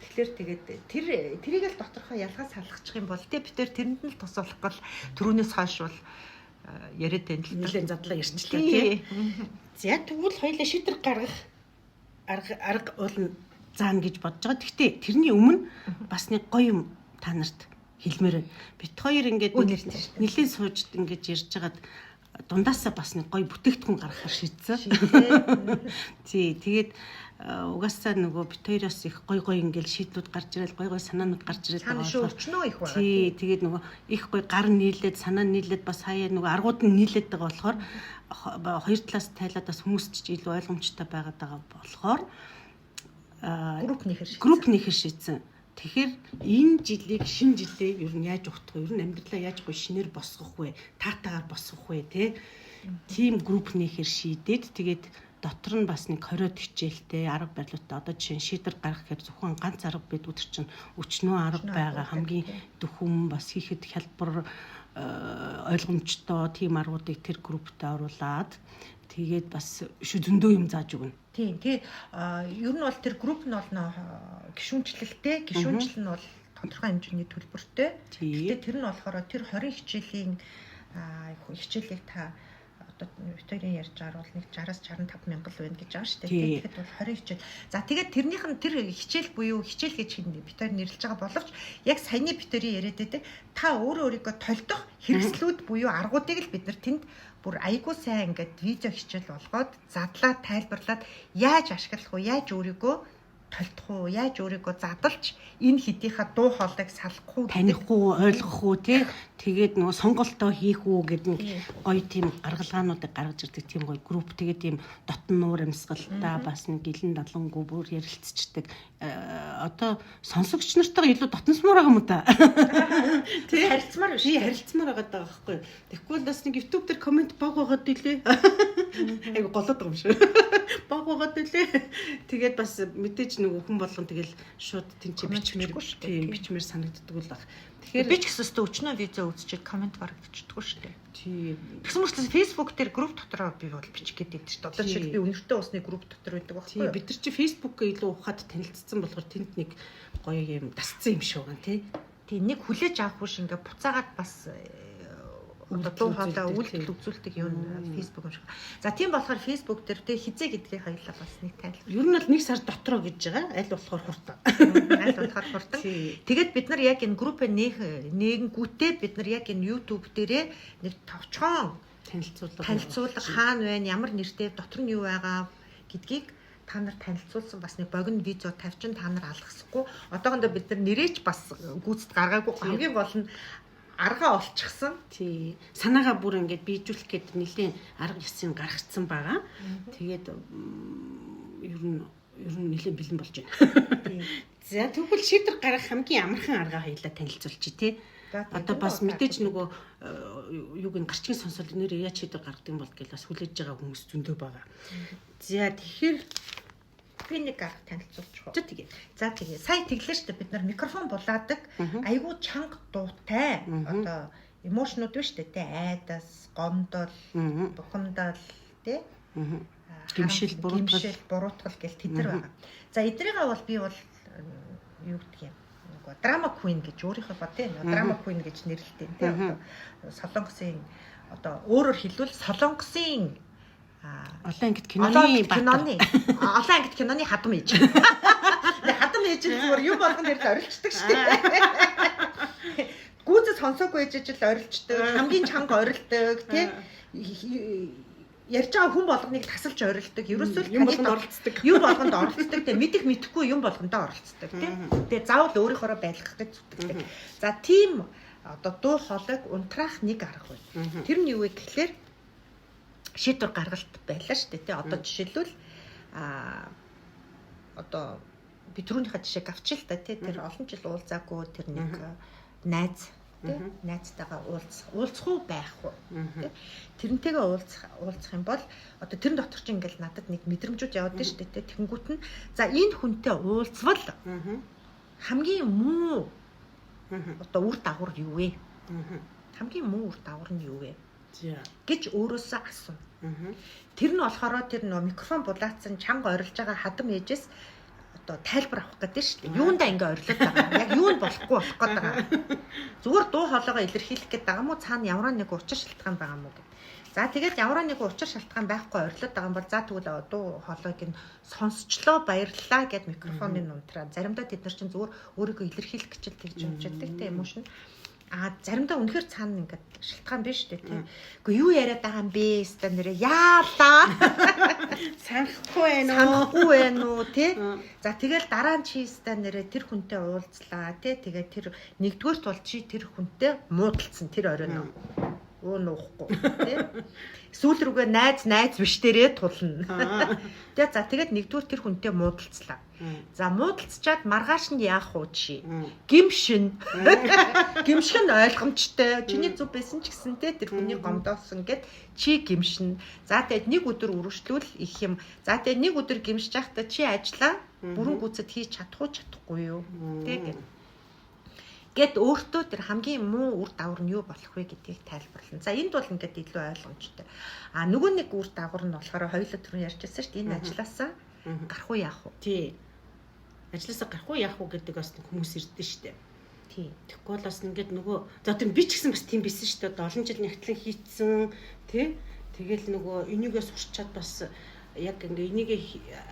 Тэгэхээр тэгээд тэрийг л доторхоо ялгаас салгачих юм бол бид тэрэнд нь л тус болох гол түрүүнээс хойш бол яриад байна л нэлээд задлаа ярьчлаа тий. За тэгвэл хоёулаа шийдвэр гаргах арга бол заана гэж бодож байгаа. Гэхдээ тэрний өмнө бас нэг гоё юм та нарт хэлмээр байна. Бит хоёр ингээд нэлээд сууж ингэж ярьж хагаад дундаасаа бас нэг гоё бүтээгдэхүүн гаргахаар шийдсэн. Тий, тэгээд угаасаа нөгөө бит хоёроос их гоё ингээл шийдлүүд гарч ирэл гоё санаанууд гарч ирэл байгаа. Цаана өчнөө их байгаа. Тий, тэгээд нөгөө их гоё гар нийлээд санаа нийлээд бас хаяа нөгөө аргууд нь нийлээд байгаа болохоор хоёр талаас тайлаад бас хүмүүст ч илүү ойлгомжтой байгаад байгаа болохоор группнийхэр шийдсэн. Тэгэхээр энэ жилийг шинэ жилээ ер нь яаж ухтах вэ? Ер нь амьдралаа яаж гоё шинээр босгох вэ? Таатагаар босгох вэ, тэ? Тим группнийхэр шийдээд тэгээд дотор нь бас нэг 20-од хичээлтэй арга барилуудтай одоо жишээ нь шийдвэр гаргах гэхээр зөвхөн ганц арга байдгүй тэр чинь өчнөө арга байгаа хамгийн дөхөм бас хийхэд хялбар ойлгомжтой тийм аргуудыг тэр групптэй оруулаад тэгээд бас зөндөө юм зааж өгнө. Тийм. Тэгээд ер нь бол тэр групп нь бол гишүүнчлэлтэй. Гишүүнчлэл нь бол тодорхой хэмжээний төлбөртэй. Тэгээд тэр нь болохоор тэр 20 хичээлийн хичээлийг та одоо Викторийн ярьж байгаа бол нэг 60-аас 65 мянган байна гэж байгаа шүү дээ. Тэгэхэд бол 20 хичээл. За тэгээд тэрнийх нь тэр хичээл буюу хичээл гэж Виктори нэрлэж байгаа боловч яг саяны Виктори яриад байдаг та өөрийгөө толдох хэрэгслүүд буюу аргуудыг л бид нар тэнд бүр айгуу сайн ингээд видео хичээл болгоод задлаад тайлбарлаад яаж ашиглах вэ? Яаж өөрийгөө толдох уу? Яаж өөрийгөө задалж энэ хэдийнхаа дуу хоолойг салах уу? Таних уу, ойлгох уу тий? Тэгээд нөгөө сонголтоо хийх үү гэдэг гоё тийм гаргалгаануудыг гаргаж ирдэг тийм гоё групп. Тэгээд тийм дотн нуур амьсгалтай бас нэг гэлэн далангуу бүр ярилцчихдаг. Одоо сонсогч нартайгаа илүү дотносмоор байгаа юм да. Тий харилцмаар биш. Тий харилцмаар байгаа байхгүй. Тэгэхгүй бас нэг YouTube дээр комент баг байгаад илээ. Айгу голоод байгаа юм шүү. Баг байгаад илээ. Тэгээд бас мэдээж нэг хүн болгон тэгэл шууд тэнцээ бичмээр санагддаг л баг. Тэгэхээр би ч гэсэн өчнөө видео үзчихээд комент барагдчихдаг шүү дээ. Тий. Тэгсэн мөрчлөөс Facebook дээр групп дотроо би бол бичих гээд байдаг шүү дээ. Одоо шиг би өнөртөө усны групп дотор байдаг байхгүй юу? Тий, бид нар чи Facebook-ыг илүү ухаад танилцсан болохоор тэнд нэг гоё юм тасцсан юм шиг байгаа тий. Тий, нэг хүлээж авах биш ингээ буцаагаад бас одоо дуу хоолой үйлдэл үзүүлдэг юм Facebook юм шиг. За тийм болохоор Facebook дээр тэ хизээ гэдгийг хоёулаа бас нэг тайлбар. Ер нь бол нэг сар дотроо гэж байгаа. Аль болохоор хурдан. Аль болохоор хурдан. Тэгээд бид нар яг энэ группээ нэгэнгүүтээ бид нар яг энэ YouTube дээрээ нэг товчхон танилцуулга хаана байна, ямар нэртэй, дотор нь юу байгаа гэдгийг та нар танилцуулсан бас нэг богино видео тавьчин та нар алгасахгүй. Одоохондоо бид нар нэрээч бас гүйцэд гаргаагүй. Хамгийн гол нь арга олчихсан. Тий. Санаагаа бүр ингээд биежүүлэх гээд нэлийн арга ясын гаргацсан байгаа. Тэгээд ер нь нэлийн бэлэн болж байна. За тэгвэл шийдвэр гаргах хамгийн амархан арга хоёлаа танилцуулчих тий. Одоо бас мэдээж нөгөө юуг нь гарчгийн сонсол нэр яаж шийдвэр гаргадаг юм бол гэж бас хүлээж байгаа хүмүүс зөндөө байгаа. За тэгэхээр би нэг арга танилцуулчих уу. За тэгээ. Сая тэглээ шүү дээ бид нар микрофон булаадаг айгүй чанга дуутай одоо эмошнууд биш үү те айдас, гомдол, бухимдал те гимшил, буруутгал гэл тэдэр байгаа. За эдрийгээ бол би бол юу гэдэг юм нөгөө драма queen гэж өөрийнхөө бод те драма queen гэж нэрлэдэг те одоо солонгосын одоо өөрөөр хэлбэл солонгосын олон ангит киноны олон ангит киноны хадам ээж. Хадам ээж зүгээр юу болгон дээр зорилчдаг шүү дээ. Гүйцэд сонсоогүй ээж л орилждаг, хамгийн чанга орилдог, тий. Ярьж байгаа хүн болгоныг тасалж орилдог. Ерөөсөө юм болгонд оролцдог. Юм болгонд оролцдог. Тэгээ мэдих мэдэхгүй юм болгондоо оролцдог, тий. Тэгээ заавал өөрийнхөө байлгах гэж зүтгэдэг. За тийм одоо дуу хоолойг унтраах нэг арга байна. Тэр нь юу вэ гэхлээр шийдвэр гаргалт байлаа шүү дээ, тий. Одоо жишээлбэл одоо би түрүүнийхээ жишээг авчил та, тий. Тэр олон жил уулзаагүй тэр нэг найз, тий. Найзтайгаа уулзах уу байх уу, тий. Тэрнтэйгээ уулзах юм бол одоо тэрэн дотор чинь ингээл надад нэг мэдрэмжүүд яваад байна шүү дээ, тий. Тэнгүүт нь за энэ хүнтэй уулзвал хамгийн муу одоо үр дагавар юу вэ? Хамгийн муу үр дагавар нь юу вэ? Гэж өөрөөсөө асууна. Тэр нь болохоор тэр нөө микрофон булаацсан чанга орилж байгаа хадам ээжээс одоо тайлбар авах гэдэг шүү дээ. Юундаа ингэ орилоод байгаа. Яг юу нь болохгүй болох гээд байгаа. Зүгээр дуу хоолойгоо илэрхийлэх гээд байгаа мó цаана ямар нэг учир шалтгаан байгаа мó гэдэг. За тэгээд ямар нэг учир шалтгаан байхгүй орилоод байгаа юм бол за тэгвэл дуу хоолойг нь сонсчлоо баярлалаа гэд микрофоныг унтраа. Заримдаа тэд нар чинь зүгээр өөрийгөө илэрхийлэх гэж тэгж унждаг те эмошн. Заримдаа үнэхээр цаана ингээд шалтгаан биш үү те. Гэхдээ юу яриад байгаа юм бэ? Ста нэрээ яалаа. Санахгүй байна уу? Санахгүй байна уу те. За тэгэл дараа нь чи ста нэрээ тэр хүнтэй уулзлаа те. Тэгээд тэр нэгдүгээр тул чи тэр хүнтэй муудалцсан тэр оройн уу. Нуухгүй тий. Сүүл рүүгээ найз биш дээрээ тулна. Тэгээ за тэгээд нэгдүгээр тэр хүнтэй муудалцлаа. За муудалцчаад маргааш нь яах уу чи? Гимшин. Гимших нь ойлгомжтой. Чиний зүв байсан ч гэсэн те тэр хүний гомдоосон гэд чи гимшин. За тэгээд нэг өдөр үргэлжлүүл их юм. За тэгээд нэг өдөр гимшиж байхдаа чи ажиллаа бүрэн гүйцэд хийж чадах уу чадахгүй юу? Тэг гэд өөртөө тэр хамгийн муу үр дагавар нь юу болох вэ гэдгийг тайлбарлана. За энд бол ингээд илүү ойлгомжтой. Нөгөө нэг үр дагавар нь болохоор хоёулаа түрүү ярьжсэн шүү дээ. Энэ ажилласаа гарах уу яах уу? Тий. Ажилласаа гарах уу яах уу гэдэг бас хүмүүс ирдэ шүү дээ. Тий. Тэгэхгүй бол бас ингээд нөгөө за тийм би ч гэсэн бас тийм бисэн шүү дээ. Олон жил нягтлан хийцэн тий. Тэгэл нөгөө энийгээс сурчаад бас яг ингээ энийг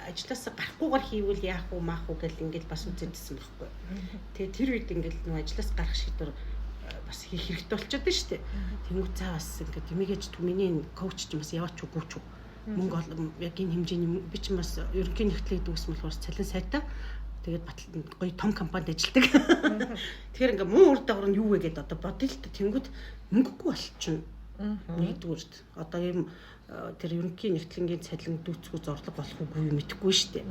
ажилласаа гарахгүйгээр хийвэл яах уу маах уу гэл ингээл бас үзэдсэн байхгүй. Тэгээ тэр үед ингээл нэг ажиллаас гарах шийдвэр бас хийх хэрэгтэй болчиход байна шүү дээ. Тэнгүүт цаа бас ингээд юмийгэж миний коуч ч бас яваач үгүй ч мөнгө яг энэ хэмжээний би ч бас ерөнхий нэгтлээд үүсмэл болохоор цалин сайтай. Тэгээд гоё том компанид ажилладаг. Тэгэхээр ингээ муу үр дагавар нь юу вэ гэдээ одоо бодъё л та. Тэнгүүт мөнгөгүй болчихно. Нэгдүгээрт одоо юм тэр ерөнхий нэгтлэнгийн цалин дүүцгүй зорлого болох үгүй мэдэхгүй шүү дээ.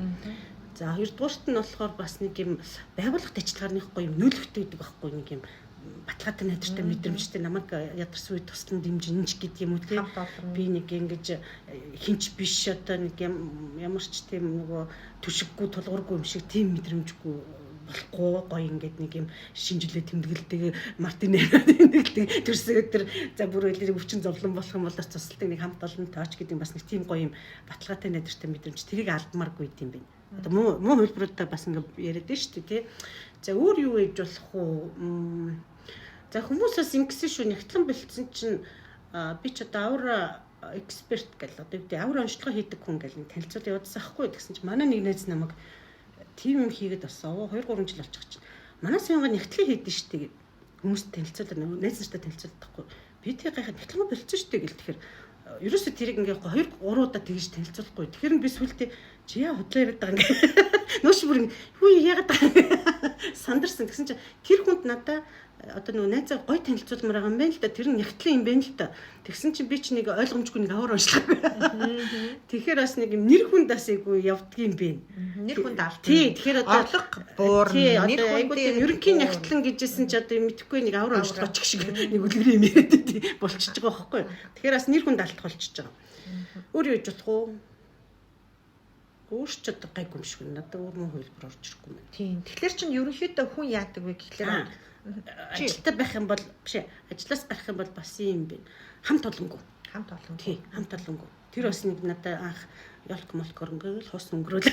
За хоёрдугаарт нь болохоор бас нэг юм байгууллагт ажиллагааныхгүй юм нөлөвтэй гэдэг байхгүй нэг юм баталгаатай найдвартай мэдрэмжтэй намайг ядарсан үед туслан дэмжинч гэдэг юм уу те. Би нэг ингэж хинч биш одоо нэг ямар ч тийм нөгөө түшиггүй тулгуургүй юм шиг тийм мэдрэмжгүй болохгүй гоё ингээд нэг юм шинжилгээ тэмдэглэдэг Мартин тэмдэглэдэг төрсөг тэр за бүр илэрэг өвчин зовлон болох юм бол цусалтыг нэг хамт олон тооч гэдэг бас нэг тийм гоё юм баталгаатай найдвартай мэдрэмж тэрийг алдмааргүй юм байна. Одоо муу хөлбөрөдөө бас ингээд яриад байна шүү дээ тий. За өөр юу ээж болох уу? За хүмүүсээс ингэсэн шүү нэгтлэн бэлдсэн чинь би ч одоо аура эксперт гэл одоо үүдээ аура онцлогоо хийдэг хүн гэл танилцуулт явуулсан ахгүй гэсэн чинь манай нэг найз намайг тийм юм хийгээд басаа 2 3 жил болчих чинь. Манай саяга нэгтлээ хийдэж штэ хүмүүст танилцуулаад найз нартай танилцуулдаггүй. Би тэр гайхаад нэгтлээ болчихсон штэ гэл тэгэхээр ерөөсөө тэрийг ингээ 2 3 удаа тэгж танилцуулахгүй. Тэгэхээр би сүултээ чи яа худлаа яриад байгаа ингээ. Нөөш бүр юу яагаад байгаа сандарсан гэсэн чинь тэр хүнд надаа одоо нөгөө найзаа гой танилцуулмаар байгаа юм байна л да. Тэр нь нэгтлээ юм байна л да. Тэгсэн чинь би ч нэг ойлгомжгүй нэг аваар уншлаагүй. Тэгэхээр бас нэг нэр хүнд бас айгүй явдгийм бэ. Нэр хүнд алт. Тий, тэгэхээр одоо орлого буурна. Нэр хүнд ерөнхий нэгтлэн гэжсэн чи одоо мэдхгүй нэг аваар уншлаач шиг нэг үлгэр юм яриад тий болчихж байгаа байхгүй. Тэгэхээр бас нэр хүнд алт болчихж байгаа. Өөр юу гэж болох уу? Өөрч ч одоо гайгүй юм шиг надад өөр мөн хөлбөр орж ирэхгүй юм. Тийм. Тэгэхээр чин ерөнхийдөө хүн яадаг вэ гэхлээр ажилтаа байх юм бол биш ажлаас гарах юм бол бас юм бэ. Хамт олонгүй. Тий, хамт олонгүй. Тэр бас нэг надад анх ялк молкор ингээл хос өнгөрөөл.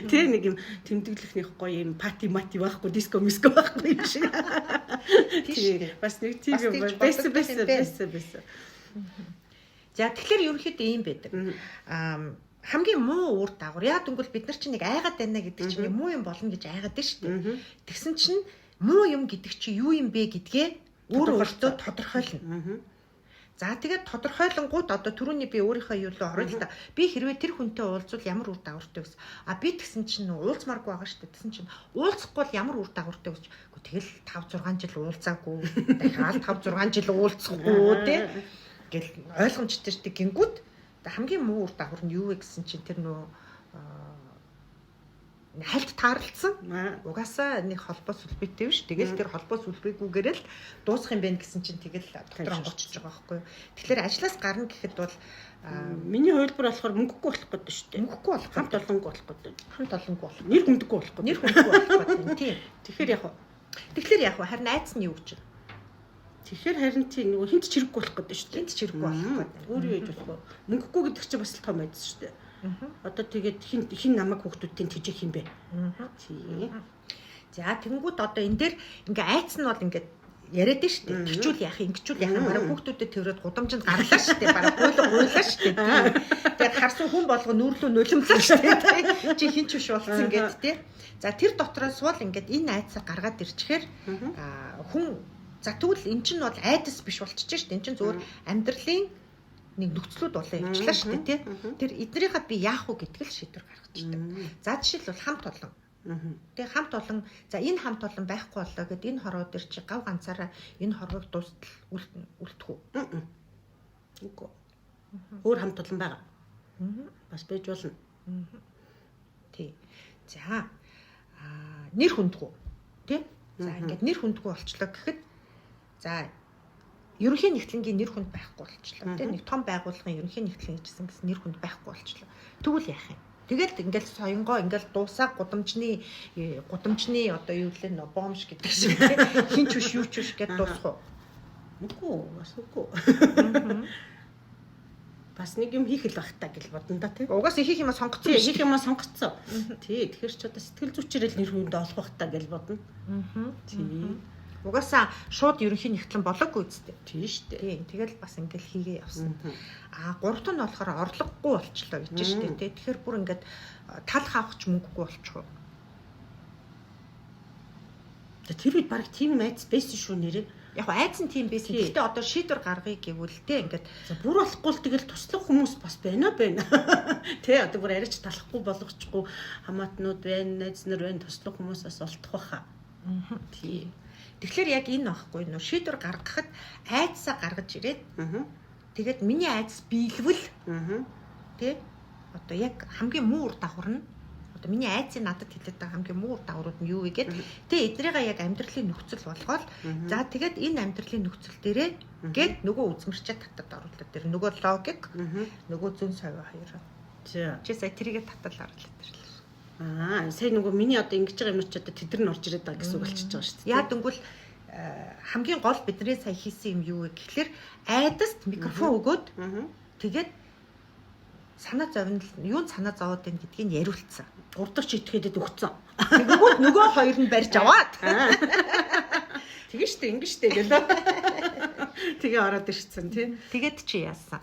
Тэ нэг юм тэмдэглэхнийх гоё юм пати мати байхгүй диско миско байхгүй юм шиг. Тий, бас нэг тийм юм байсан. За тэгэхээр ерөнхийдөө ийм байдаг. Хамгийн муу үр дагавар. Яа гэвэл бид нар чинь нэг айгаад байна гэдэг чинь муу юм болно гэж айгаад байна шүү дээ. Тэгсэн чинь муу юм гэдэг чи юу юм бэ гэдгээ өөртөө тодорхойлно. За тэгээд тодорхойлонгууд одоо түрүүний би өөрийнхөө юу руу орё л та. Би хэрвээ тэр хүнтэй уулзвал ямар үр дагавартай вэ? Би тэгсэн чинь уулзмааргүй байгаа шүү дээ. Тэгсэн чинь уулзахгүй бол ямар үр дагавартай вэ? Тэгэл 5 6 жил уулзаагүй. Дахиад 5 6 жил уулзахгүй тий. Гэл ойлгомжтой шүү дээ. Гингүүд хамгийн муу үр дагавар нь юу вэ гэсэн чинь тэр нөө хальт таарлцсан. Угаасаа нэг холбоо сүлбэтэй биш. Тэгэл тэр холбоо сүлбээгүйгээр л дуусах юм байна гэсэн чинь тэгэл дотроо очиж байгаа байхгүй юу. Тэгэхээр ажлаас гарна гэхэд бол миний хувилбар болохоор мөнгөгүй болох гэдэг шүү дээ. Мөнгөгүй болох, хамт олонгүй болох гэдэг. Хамт олонгүй болох. Нэр хүндэггүй болох гэдэг. Нэр хүндэггүй болох гэдэг. Тийм. Тэгэхээр яг харин айц нь юу гэж вэ? Тэгэхээр харин тийм нөгөө хинт чирэггүй болох гэдэг шүү дээ. Хинт чирэггүй болох гэдэг. Өөр юу гэж болох вэ? Мөнгөгүй гэдэг чинь бас том айц шүү дээ. Одоо тэгээд хин намайг хүүхдүүдтэй тэжээх юм бэ. Тийм. За тэнгууд одоо энэ дээр ингээ айц нь бол ингээ яриад нь шүү дээ. Тэгчүүл яах, ингэчүүл яах юм. Бараг хүүхдүүдэд тэрвэрэд гудамжинд гарлаа шүү дээ. Бараг гуйлаа шүү дээ. Тэгээд харсан хүн болго нүүрлүү нулимлаа шүү дээ. Чи хин ч биш болсон гэд тий. За тэр дотроос бол ингээд энэ айцаа гаргаад ирчихээр хүн за тэгвэл эн чинь бол айдас биш болчихж шүү дээ. Эн чинь зөвхөн амьдралын нэг нөхцлүүд болоо явчлаа шүү дээ тий. Тэр эднэрийнхээ би яах вэ гэдгийг л шийдвэр гаргачихдаг. За жишээлбэл хамт олон. Тэгээ хамт олон за энэ хамт олон байхгүй болоо гэд энэ хороо дээр чи гав ганцаараа энэ хорвыг дуустал үлдэх үү? Үгүй. Өөр хамт олон байгаа. Бас байж болно. Тий. За нэр хүндгүү тий. За ингээд нэр хүндгүү болчлоо гэхэд за ерөнхий нэгтлэнгийн нэр хүнд байхгүй болчлоо. Тэ нэг том байгууллагын ерөнхий нэгтлэн гэжсэн гэсэн нэр хүнд байхгүй болчлоо. Тэгвэл яах юм? Тэгэл ингээл соёнгоо ингээл дуусаа гудамжны одоо юу лээ нөө бомж гэдэг шиг хинч биш юу ч биш гэд дуусах уу? Үгүй бас үгүй. Бас нэг юм хийх л байх та гэл бодно да тий. Угаас хийх юм сонгоцсон биш. Хийх юм сонгоцсон. Тий, тэгэхээр ч одоо сэтгэл зүйчээрэл нэр хүнд олох байх та гэл бодно. Тий. Угаасаа шууд ерөнхий нэгтлэн болоогүй үстэй. Тийм шүү дээ. Тийм. Тэгэл бас ингээл хийгээ явсан. Гуравт нь болохоор орлогогүй болчлоо гэж шүү дээ. Тэгэхээр бүр ингээд тал хаавч мөнгөгүй болчихоо. Тэр үед баг тийм айц байсан шүү нэрээ. Яг айц нь тийм байсан. Гэхдээ одоо шийдвэр гаргая гэвэл те ингээд бүр болохгүй л тэгэл туслах хүмүүс бас байна. Тэ одоо бүр арайч талахгүй болгочихгүй хамаатнууд байна, найз нар байна, туслах хүмүүс бас олдох байхаа. Тийм. Тэгэхээр яг энэ байхгүй нөө шийдвэр гаргахад айцсаа гаргаж ирээд тэгээд миний айц биелвэл тий одоо яг хамгийн муу ур дагавар нь одоо миний айцыг надад хэлээд байгаа хамгийн муу ур дагаврууд нь юу вэ гэд тий эднэрийгээ яг амьдралын нөхцөл болгоод за тэгээд энэ амьдралын нөхцөл дээрээ гээд нөгөө үзмэрчээ татад оруулаад тэр нөгөө логик нөгөө зүүн совь хоёроо чи сая тэрийгэ татал оруулаад ирлээ. Сая нөгөө миний одоо ингэж байгаа юмнууд ч одоо тэдэр нь орж ирээд байгаа гэсэн үг болчихж байгаа шүү дээ. Яа гэвэл хамгийн гол бидний сая хийсэн юм юу вэ гэхэлэр айдаст микрофон өгөөд тэгээд санаа зовнил юунд санаа зовоод байна гэдгийг яриулцсан. Урдч итгээдэд өгцөн. Тэгэнгүүт нөгөө хоёр нь барьж аваад тэгэн штэ ингэ штэ гэлээ. Тэгээ ороод ирсэн тий. Тэгээд чи яасан?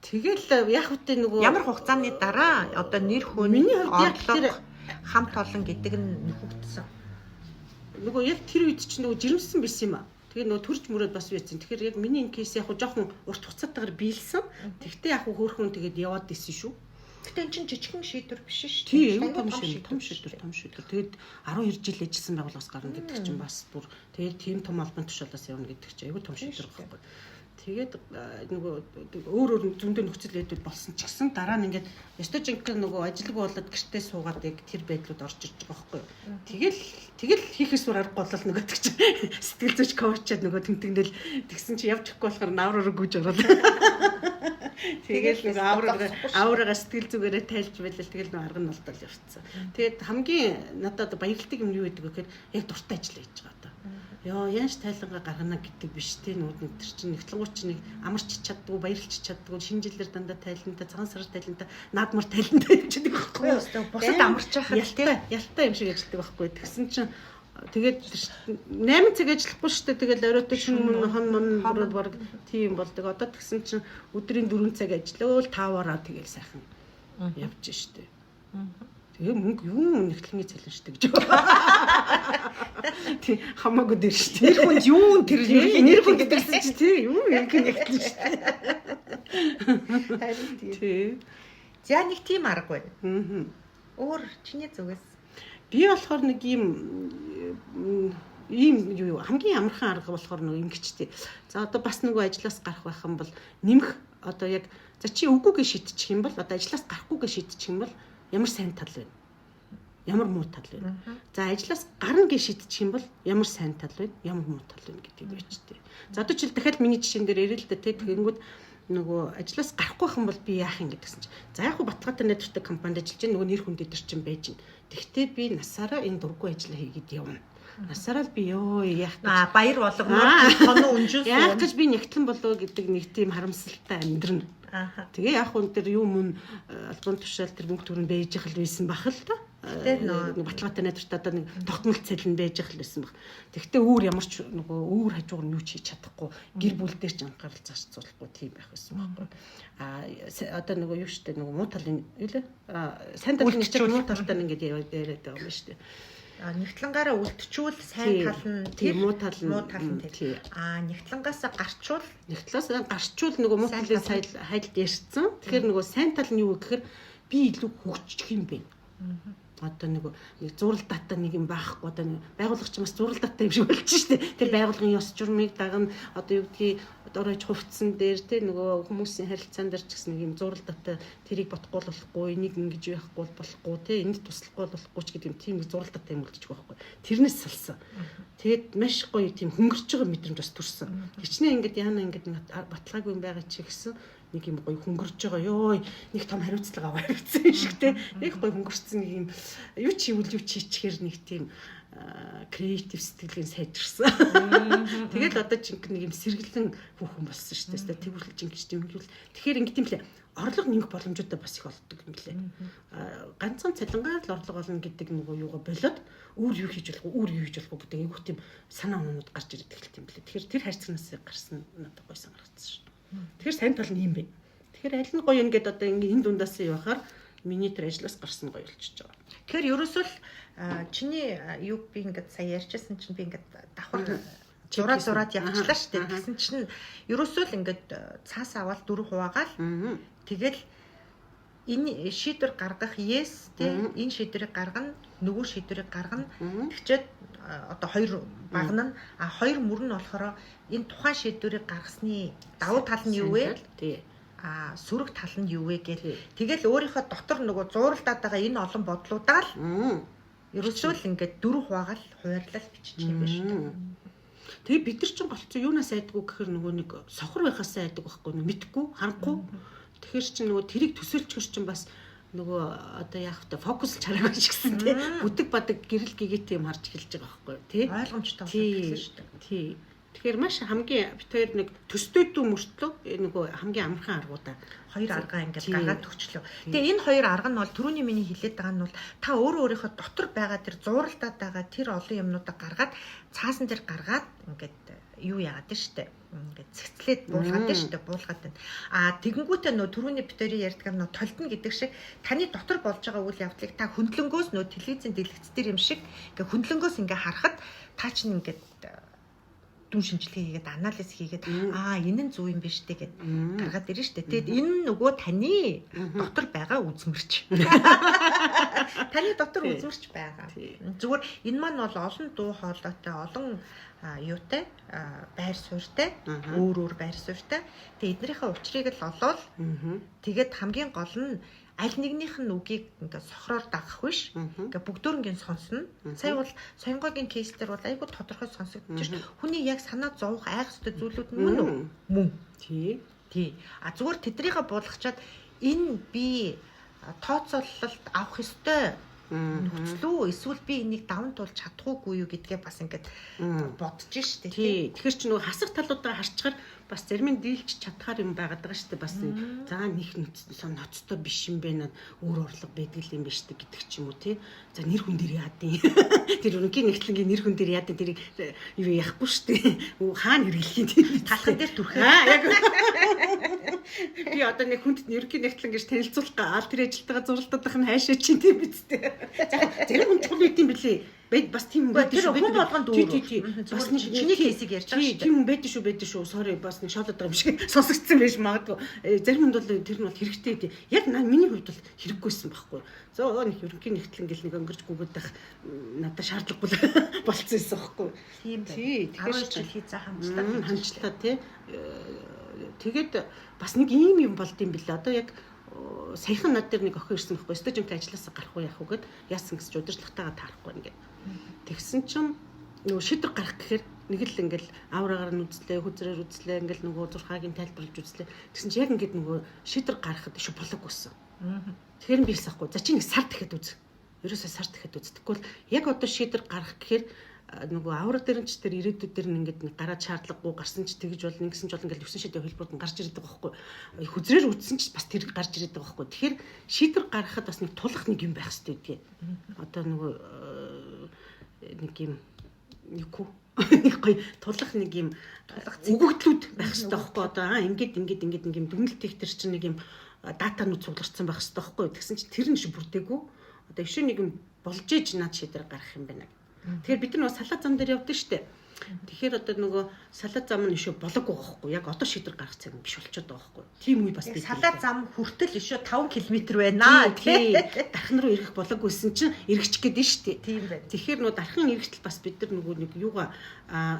Тэгэл яг үтэ нөгөө ямар хугацааны дараа одоо нэр хүн орлого хамт олон гэдэг нь нөхөгдсөн. Нөгөө яг тэр үед чинь нөгөө жирэмсэн байсан юм аа. Тэгээ нөгөө төрж мөрөөд бас байсан. Тэгэхээр яг миний энэ кейс яг жоохон урт хугацаатайгаар биелсэн. Тэгтээ яг хөөхөн тэгээд яваад исэн шүү. Гэтэ эн чинь жижигхэн шийдвэр биш шүү. Тийм, том шийдвэр. Тэгээд 12 жил ажилласан байгууллагаас гарна гэдэг чинь бас бүр тэгээд тийм том албан тушаалаас явна гэдэг чинь айгүй том шийдвэр байхгүй. Тэгээд нөгөө өөр зөндөө нөхцөл байдал болсон ч гэсэн дараа нь ингээд ёстой жинхэнэ нөгөө ажилгүй болоод гэртээ суугаад яг тэр байдлууд орж ирж байгаа байхгүй юу. Тэгэл хийхээс бүр аргагүй болол нөгөө гэж сэтгэл зүйч коучаад нөгөө тэмтгнэл тэгсэн чи явж өгөхгүй болохоор наавраар гүйж ороод. Тэгэл нөгөө аавраа сэтгэл зүгээрээ тайлж байлаа. Тэгэл нөгөө арга нь болтол явцсан. Тэгээд хамгийн надад баярлалтай юм юу гэдэг вэ гэхээр яг дуртай ажил хийж байгаа. Яа янш тайлангаа гаргана гэдэг биш те нүүд нэг төр чинь нэгтлгууч нэг амарч чаддгүй баярлж чаддгүй шинэ жилээр дандаа тайлантай цагаан сар тайлантай наадмар тайлантай явчихдаг байхгүй юу бусад амарч байхад те ялтай юм шиг ажилладаг байхгүй тэгсэн чинь тэгээд 8 цаг ажиллахгүй шүү дээ тэгэл оройтой шин хон баг тийм болдог одоо тэгсэн чинь өдрийн 4 цаг ажиллавал 5-аараа тэгэл сайхан явж штэ Тэгээ мөнгө юу нэгтлэнгийн цалин штэ гэж. Тий хамаагүй дээр штэ. Нэр хүнд юу тэр нэр хүнд гэсэн чи тий юу нэгтлэн штэ. Харин тийм. Тий. За нэг тийм арга байна. Аа. Өөр чиний зүгээс Би болохоор нэг ийм юу хамгийн амархан арга болохоор нэг ингэчтэй. За одоо бас нөгөө ажлаас гарах байх юм бол нэмэх одоо яг за чи үгүйгээ шийдчих юм бол одоо ажлаас гарахгүйгээ шийдчих юм бол ямар сайн тал вэ? Ямар муу тал вэ? За ажлаас гарна гэж шийдчих юм бол ямар сайн тал вэ? Ямар муу тал вэ гэдэг байчтэй. За одоо жишээл дахиад миний жишээн дээр ирэл л дээ тэгэнгүүт нөгөө ажлаас гарахгүй байх юм бол би яах юм гэдгсэн чинь. За яг хуу Батгаатай найдвартай компанид ажиллаж байгаа нөгөө нэр хүнд дээр чинь байж гин. Тэгвэл би насаараа энэ дурггүй ажлаа хийгээд явна. Насаараа л би ёо яах гэж баяр болгомоор тоноо өнжүүлсэн. Яах гэж би нягтлан болов гэдэг нэг тийм харамсалтай амьдрна. Тэгээ яг хүн дээр юу мөн албан тушаал тэр мөнгө төрөнд байж их л байсан бах л та. Нэг Баталгаатай найдвартай одоо нэг тогтмол цалин байж их л байсан баг. Тэгвэл өөр ямар ч нөгөө өөр хажуугаар нь юу ч хийж чадахгүй гэр бүл дээр ч анхаарал зарцуулахгүй тийм байх байсан байхгүй. Одоо нөгөө юу штэ нөгөө муу талын юу лээ. Сайн талын нэг ч муу талтай ингээд яриад байгаа юм штэ. Нэгтлангаараа үлдчихвэл сайн тал нь тийм муу тал нь тийм. Нэгтлангаас гарчвал нөгөө муу талын хайлт ярьсан. Тэгэхээр нөгөө сайн тал нь юу гэхээр би илүү хөгжих юм бэ. Одоо нэг зурал дата нэг юм байхгүй одоо байгууллагч бас зурал дата юм шиг болчих штэ. Тэр байгууллагын ёс журмыг дагна одоо юу гэдгийг оройж хувцсан дээр те нөгөө хүмүүсийн харилцаан дээр ч гэсэн нэг юм зурал дата тэрийг бодохгүй болохгүй энийг ингэж яахгүй болохгүй те энд туслахгүй болохгүй ч гэдэг юм тийм зурал дата юм үлдчих байхгүй. Тэрнээс салсан. Тэгээд маш гоё тийм хөнгөрч байгаа мэдрэмж бас төрсөн. Хичнээн ингээд яана ингээд нэг баталгаагүй юм байгаа чи гэсэн нэг юм гоё хөнгөрж байгаа ёо нэг том хариуцлага аваа гэсэн юм шиг те нэг гоё хөнгөрсөн нэг юм юу ч ивэл юу ч хийчихэр нэг тийм креатив сэтгэлгээ сайжирсан. Тэгэл одоо жинхэнэ нэг юм сэргэлэн хүүхэн болсон шүү дээ. Тэгвэл жинхэнэ юм гэвэл тэгэхээр ингэ тийм лээ. Орлого нэмэх боломжтой бас их болдог юм лээ. Ганцхан цалингаар л орлого олно гэдэг нөгөө юугаа болоод өөр юу хийж болох гэдэг айгуу тийм санаа оноод гарч ирээд эхэлт юм лээ. Тэгэхээр тэр хайрцагнаас гарсан надад гоё санагдсан шүү. Тэгэхээр сайн тал нь юм бэ. Тэгэхээр аль нь гоё юм гээд одоо ингэ энэ дундаас явахаар миний тэр ажлаас гарсан гоё болчихж байгаа. Тэгэхээр ерөөсөө л чиний юу би ингээд сая ярьжсэн чинь би ингээд давхар зураад явчлаа шүү дээ. Тэгсэн чинь ерөөсөө л ингээд цаас аваад 4 хуваагаал тэгэл энэ шийдвэр гаргах yes те энэ шийдвэрийг гаргана нөгөө шийдвэрийг гаргана тэгчээд одоо 2 багна а 2 мөр нь болохоор энэ тухайн шийдвэрийг гаргасны давуу тал нь юу вэ? Сөрөг тал нь юу вэ гэх. Тэгэл өөрийнхөө дотор нөгөө зууралдаад байгаа энэ олон бодлуудаа л ерөөсөө л ингээд 4 хуваагаал хуваарлал бичиж юм байна шүү дээ. Тэгээ бид нар ч голцоо юунаас айдгүй гэхээр нөгөө нэг сохор байхаас айдаг байхгүй мэдхгүй харахгүй. Тэгэхээр чи нөгөө тэрийг төсөөлчихөр чинь бас нөгөө одоо яах вэ фокус чараагүй ч гэсэн тий бүдэг бадаг гэрэл гэгээтэй юм харж эхэлж байгаа байхгүй тий ойлгомжтой болсон шүү дээ. Тий. Тэгэхээр маш хамгийн битээр нэг төсдөөдөө мөртлөө нөгөө хамгийн амархан аргуудаа 2 аргаа ингээд гаргаад өгчлөө. Тэгээ энэ 2 арга нь бол түрүүний миний хэлээд байгаа нь бол та өөрийнхөө дотор байгаа тэр зууралдаад байгаа тэр олон юмнуудаа гаргаад цаасан дээр гаргаад ингээд юу яагаад нь штэ. Ингээд цэгцлээд буулгаад нь штэ буулгаад байна. Тэгэнгүүтээ нөө түрүүний битэрийн ярьдаг нөө толдно гэдэг шиг таны дотор болж байгаа үйл явдлыг та хөндлөнгөөс нөө телевизэн дэлгэцдэр юм шиг ингээд хөндлөнгөөс ингээд харахад та чинь ингээд дүн шинжилгээ хийгээд анализ хийгээд энэ нь зөв юм биш үү гэд гаргаад ирнэ шүү дээ. Тэгэд энэ нөгөө таны дотор байгаа үзмэрч. Таны дотор үзмэрч байгаа. Зүгээр энэ маань бол олон дуу хоолойтой, олон юутай, байр суурьтай, өөр байр суурьтай. Тэгээ эднэрийнхээ учрыг л олоод тэгээд хамгийн гол нь аль нэгнийх нь үгийг ингээд сохроор дагах биш. Ингээд бүгдөөрнгийн сонсно. Сая бол сонгогийн кейс дээр бол айгүй тодорхой сонсогдож шүү. Хүний яг санаа зовох айхстай зүйлүүд мөн үү? Мөн. Тий. Зүгээр тэднийхээ буулгачаад энэ би тооцоололт авах ёстой нөхцөл үү эсвэл би энийг даван туулж чадахгүй юу гэдгээ бас ингээд бодож штэ тий. Тэгэхээр ч нөгөө хасах талуудаа харчгаар бас зарим нь дийлж чадхаар юм байгаад байгаа штэ бас за нэг ноцтой биш юм байна өөр орлого байдаг юм биш үү гэдэг ч юм уу тий. За нэр хүн дээр яадیں۔ Тэр өнөгийн нэгтлэнгийн нэр хүн дээр яадیں тэрийг юу яахгүй штэ. Хаана хэрэглэх юм тий. Талхан дээр түрхээ. Яг Би одоо нэг хүнд ерөнхий нэгтлэн гэж танилцуулах гал тэр ажилтгаа зуралтуудах нь хайшаа чинь тийм биз дээ. Зарим хүн чухал үт юм бэлээ. Бас тийм хүн байдаг шүү. Хүн болгонд дүүр. Бас нэг чиний кейсийг ярьж байгаа шүү. Тийм хүн байдаг шүү. Sorry бас нэг шоолоод байгаа юм шиг сонсогдсон байж магадгүй. Зарим хүнд бол тэр нь бол хэрэгтэй дээ. Яг миний хувьд бол хэрэггүйсэн байхгүй. Зөө нэг ерөнхий нэгтлэн гэл нэг өнгөрч гүгүүд байх надад шаардлагагүй болцсон байсан байхгүй. Тийм байна. 10 жил хий цаа хамчлаа тий. Тэгээд бас нэг ийм юм болд юм бэлээ. Одоо яг саяхан над дээр нэг охин ирсэн байхгүй. Стажинт ажилласаа гарах уу яах вэ гэд яасан гэсэн удирдлагатайгаа таарахгүй ингээд. Тэгсэн чинь нөгөө шийдвэр гарах гэхээр нэг л ингээл авраагаар нь үзлээ, хүзрээр үзлээ, ингээл нөгөө зурхаагийн тайлбарлаж үзлээ. Тэгсэн чинь яг ингээд нөгөө шийдвэр гаргахад ишүү болог байсан. Тэгэхээр би хэлсэхгүй. За чи нэг сар дахиад үз. Ерөөсөө сар дахиад үз. Тэгвэл яг одоо шийдвэр гаргах гэхээр нөгөө аврал дээр нь ч тэр ирээдүйд дээр нь ингээд нэг гараад шаардлагагүй гарсан ч тэгж болно, ингэсэн ч болно ингээд 9 шийдвэр хэлбэрүүд нь гарч ирээд байгаа байхгүй. Хүзрээр үзсэн ч бас тэр гарч ирээд байгаа байхгүй. Тэгэхээр шийдвэр гаргахад бас нэг тулах нэг юм байх хэрэгтэй гэдгийг. Одоо нөгөө нэг юм юугүй нэг гоё тулах нэг юм өгөгдлүүд байх хэрэгтэй байхгүй. Одоо ингээд нэг юм дүгнэлт их тэр чинь нэг юм датанууд цугларсан байх хэрэгтэй байхгүй. Тэгсэн чинь тэр нь шиг бүрдээгүй. Одоо ишээ нэг юм болж ээж над шийдвэр гаргах юм байна. Тэгэхээр бид нар бас салаа зам дээр явдсан шүү дээ. Тэгэхээр одоо нөгөө салаа зам нь ишээ болоогүй байхгүй. Яг одоо шийдвэр гаргах цаг биш болчиход байгаа байхгүй. Тийм үе бас бид салаа зам хүртэл ишээ 5 км байна. Тий. Дархан руу ирэх болоогүйсэн чинь эргэчих гээд нь шүү дээ. Тийм байна. Тэгэхээр нөгөө дархан эргэтэл бас бид нар нөгөө нэг юугаа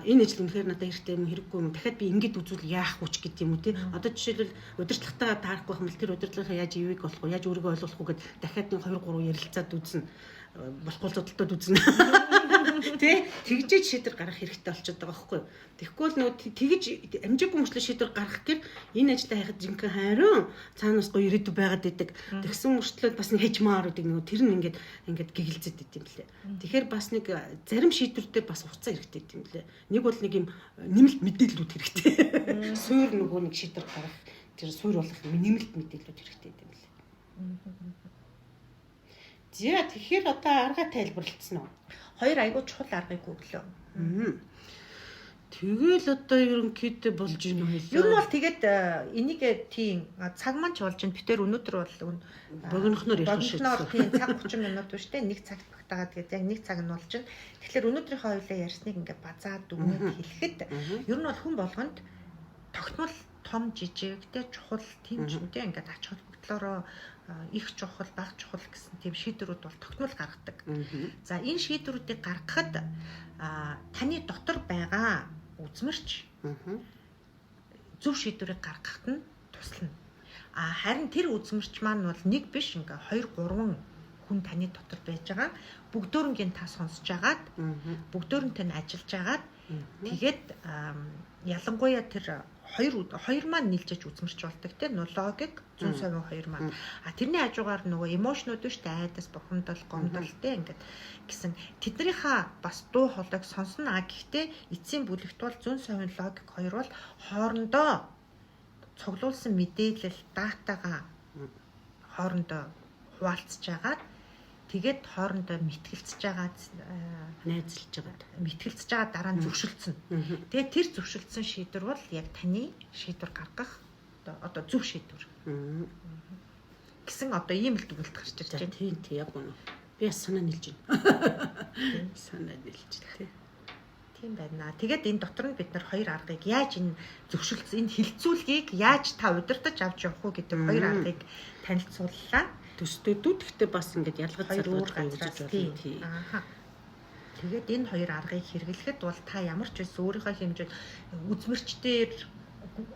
энэ ажил үнэхээр надад хэрэгтэй юм хэрэггүй юм. Дахиад би ингэж үзүүл яах вэ ч гэдэг юм уу тий. Одоо жишээлбэл удирдлагатайгаа таарахгүй юм л тэр удирдлагынхаа яаж ивэг болох вэ? Яаж өөрийгөө ойлгох вэ гэд дахиад нэг 2 3 ярилцаад үзнэ. Болохгүй зодтолтод үзнэ. Тэ тэгжээж шийдвэр гаргах хэрэгтэй болчиход байгаа байхгүй юу. Тэгэхгүй л нөгөө тэгж амжаагүй мөрчлөө шийдвэр гаргах гэр энэ ажлаа хайхад жинхэнэ хайрын цаанаас гоё ирээдүй байгаад идэг. Тэгсэн мөрчлөө бас нэг хежмаар үүдэг нөгөө тэр нь ингээд гэгэлзэд идэв юм лээ. Тэгэхээр бас нэг зарим шийдвэртэй бас хугацаа хэрэгтэй юм лээ. Нэг бол нэг юм нэмэлт мэдээллүүд хэрэгтэй. Суур нөгөө нэг шийдвэр гаргах тэр суур болох нэмэлт мэдээллүүд хэрэгтэй юм лээ. За тэгэхээр одоо арга тайлбарлалцсан уу? 2 айгуу чухал аргыг өглөө. Тэгэл одоо ерөнхийдөө болж ийн үү? Ер нь бол тэгээд энийг тийм цаг маань ч болж ин битэр өнөөдөр бол богинохноор ярих шиг. Тийм цаг 30 минут биш үү? Нэг цаг багтаагаад тэгээд яг нэг цаг нь болж ин. Тэгэхээр өнөөдрийнхөө хоёулаа ярьсныг ингээд базаад дүгнээд хэлэхэд ер нь бол хүн болгонд тогтмол том жижиг тэ чухал тийм ч юм тэ ингээд ач холбогдлороо их чухал, бага чухал гэсэн тийм шийдвэрүүд бол тогтмол гаргадаг. За энэ шийдвэрүүдийг гаргахад таны дотор байгаа үзмэрч зөв шийдвэрийг гаргахад нь туслана. Харин тэр үзмэрч маань бол нэг биш ингээ 2 3 хүн таны дотор байж байгаа. Бүгдөөрэндээ та сонсож агаад, бүгдөөрөнтэй нь ажиллаж агаад тэгээд ялангуяа тэр хоёр маань нийлжиж үзмэрч болдог тийм логик 100% хоёр маань. Тэрний хажуугаар нөгөө эмошнууд шүү дээ. Айдас бухимдал, гомдол тийм ингээд гэсэн тэднийхээ бас дуу хоолойг сонсно. Гэхдээ эцсийн бүлэгт бол 100% логик хоёр бол хоорондоо цуглуулсан мэдээлэл датагаа хоорондоо хуваалцж агаад тэгээд хоорондоо мэтгэлцэж байгаа найзалж байгаа. Мэтгэлцэж байгаа дараа нь зөвшөлдсөн. Тэгээд тэр зөвшөлдсөн шийдвэр бол яг таны шийдвэр гаргах одоо зөв шийдвэр. Гэсэн одоо ийм л дүгнэлт гарч ирж байна. Тийм яг үнэ. Би санаа нийлж байна. Санаа нийлж тий. Тийм байна. Тэгээд энэ дотор нь бид нар 2 аргыг яаж энэ зөвшөлдсөн энэ хилцүүлгийг яаж та удирдах авч явах уу гэдэг 2 аргыг танилцууллаа. Төстөдүүд гэхдээ бас ингээд ялгаж өөр газраас тийм. Тэгээд энэ 2 аргыг хэрэглэхэд бол та ямар ч байсан өөрийнхөө хэмжээд үзмэрчдээр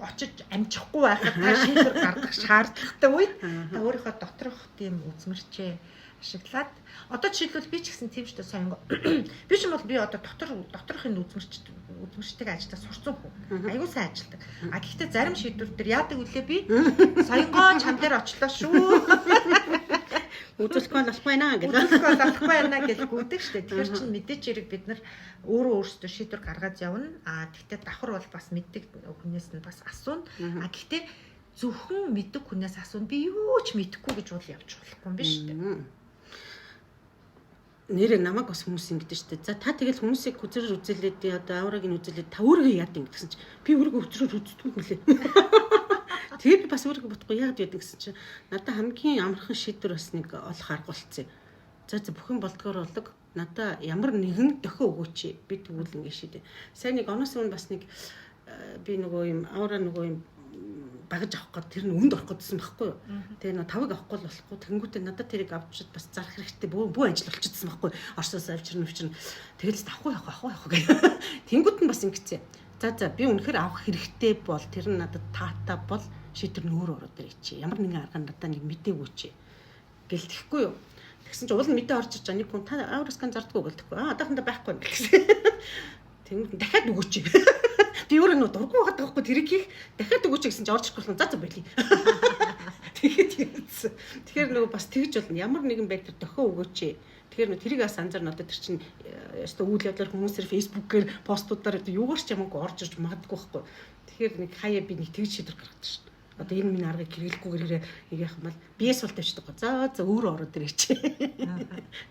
очиж амжихгүй байхад та шийдвэр гаргах шаардлагатай үед та өөрийнхөө доторх тийм үзмэрчээ ашиглаад одоо жишээлбэл би ч гэсэн тийм шүү дээ сайн би ч юм бол би одоо доторхын үзмэрчдэг ажилдаа сурцсан хүн аюу сайн ажилдаг. Гэхдээ зарим шийдвэр төр яадаг үлээ би саянгоо чам дээр очлоо шүү. Үзүүлэхгүй болохгүй байна гэж. Үзүүлэхгүй болохгүй байна гэж гүдэг шүү дээ. Тэгэхээр чинь мэдээч хэрэг бид нар өөрөөсөө шийдвэр гаргаж явна. Гэхдээ давхар бол бас мэддэг хүнээс нь бас асууна. Гэхдээ зөвхөн мэддэг хүнээс асууна. Би юу ч мэдэхгүй гэж бол явж болохгүй юм биш үү? Нэрээ намайг бас хүмүүс ингэдэж штэ. За та тэгэл хүмүүсийг хүзрээр үзэлээд одоо авраг нь үзэлээд та өөрийгөө яад ингэ гэсэн чи би өөрийгөө хүзрээр үздэггүй хүлээ. Тэгээд би бас өөрийгөө бодохгүй яагаад байдаг гэсэн чинь надад хамгийн амархан шийдвэр бас нэг олох арга болцсон. За бүхэн болдгоор болдог. Надад ямар нэгэн дохио өгөөч. Би тэгвэл ингэ шийдэ. Сайн нэг оноос өмнө бас нэг би нөгөө юм аура нөгөө юм багаж авах гээд тэр нь өнд орох гэдсэн байхгүй юу. Тэгээ нөгөө тавыг авахгүй болохгүй. Тэнгүүтээ надад тэрийг авчиад бас зарах хэрэгтэй бүх ажил болчихсон байхгүй юу. Орсоос авчирна. Тэгэл авахгүй гэх. Тэнгүүт нь бас ингэцээ. За би үнэхээр авах хэрэгтэй бол тэр нь надад таатай бол шийдвэр нь өөр ороод ирээ. Ямар нэгэн арга надад нэг мэдээгүй чи. Гэл тэхгүй юу. Тэгсэн чинь уул нь мэдээ орж иж байгаа нэг хүн та аурскан зардггүй гэлтэхгүй. Одоохондоо байхгүй юм гэсэн. Тэнгүүт дахиад өгөөч. Би өөрөө нөө дурггүй байгаа байхгүй тэрийг хийх дахиад өгөөч гэсэн чинь орж ирэхгүй за байли. Тэгээд ярьсан. Тэгэхээр нөгөө бас тэгж болно. Ямар нэгэн байдлаар дохио өгөөч. Тэгэхээр нөө тэрийг бас анзаарна одоо тэр чинь өстө үйл явдлаар хүмүүсээр фэйсбүүкээр постуудаар юугаар ч ямаагүй орж ирж магадгүй байхгүй. Тэгэхээр нэг хаяа би нэг тэгж шийдвэр гаргадаг шүү дээ. Одоо энэ миний аргыг хэрэглэхгүйгээр яг юм бол биес бол тавьчихдаг. За өөрөө ороод ирээч.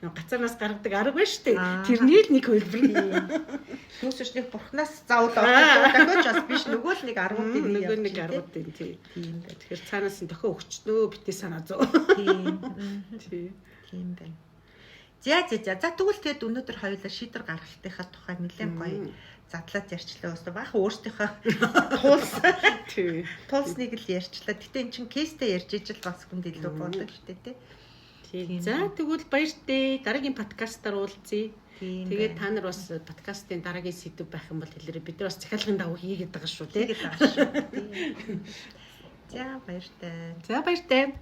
Гацаанаас гаргадаг арга байна шүү дээ. Тэрний л нэг хөлбөр. Түүсэж нэг бурхнаас заавал дахиад бас биш нөгөө л нэг аргуудын нөгөө нэг аргуудын тийм. Тэгэхээр цаанаас нь дохио өгчнөө битээ санаа зов. Тийм байна. За тэгвэл тэгээд өнөөдөр хоёулаа шийдвэр гаргалтынхаа тухай нэлээд гоё задлаад ярьчлаа. Өстө баахан өөртөөхөө тулсныг л ярьчлаа. Гэтэ эн чин кейстэй ярьж ижил бас хүнд илүү бодог шүү дээ тий. За тэгвэл баяртай. Дараагийн подкастаар уулзъя. Тэгээд та нар бас подкастын дараагийн сэдв байх юм бол хэлээрэй. Бид нар бас захиалгын дагуу хийгээд байгаа шүү тий. За баяртай. За баяртай.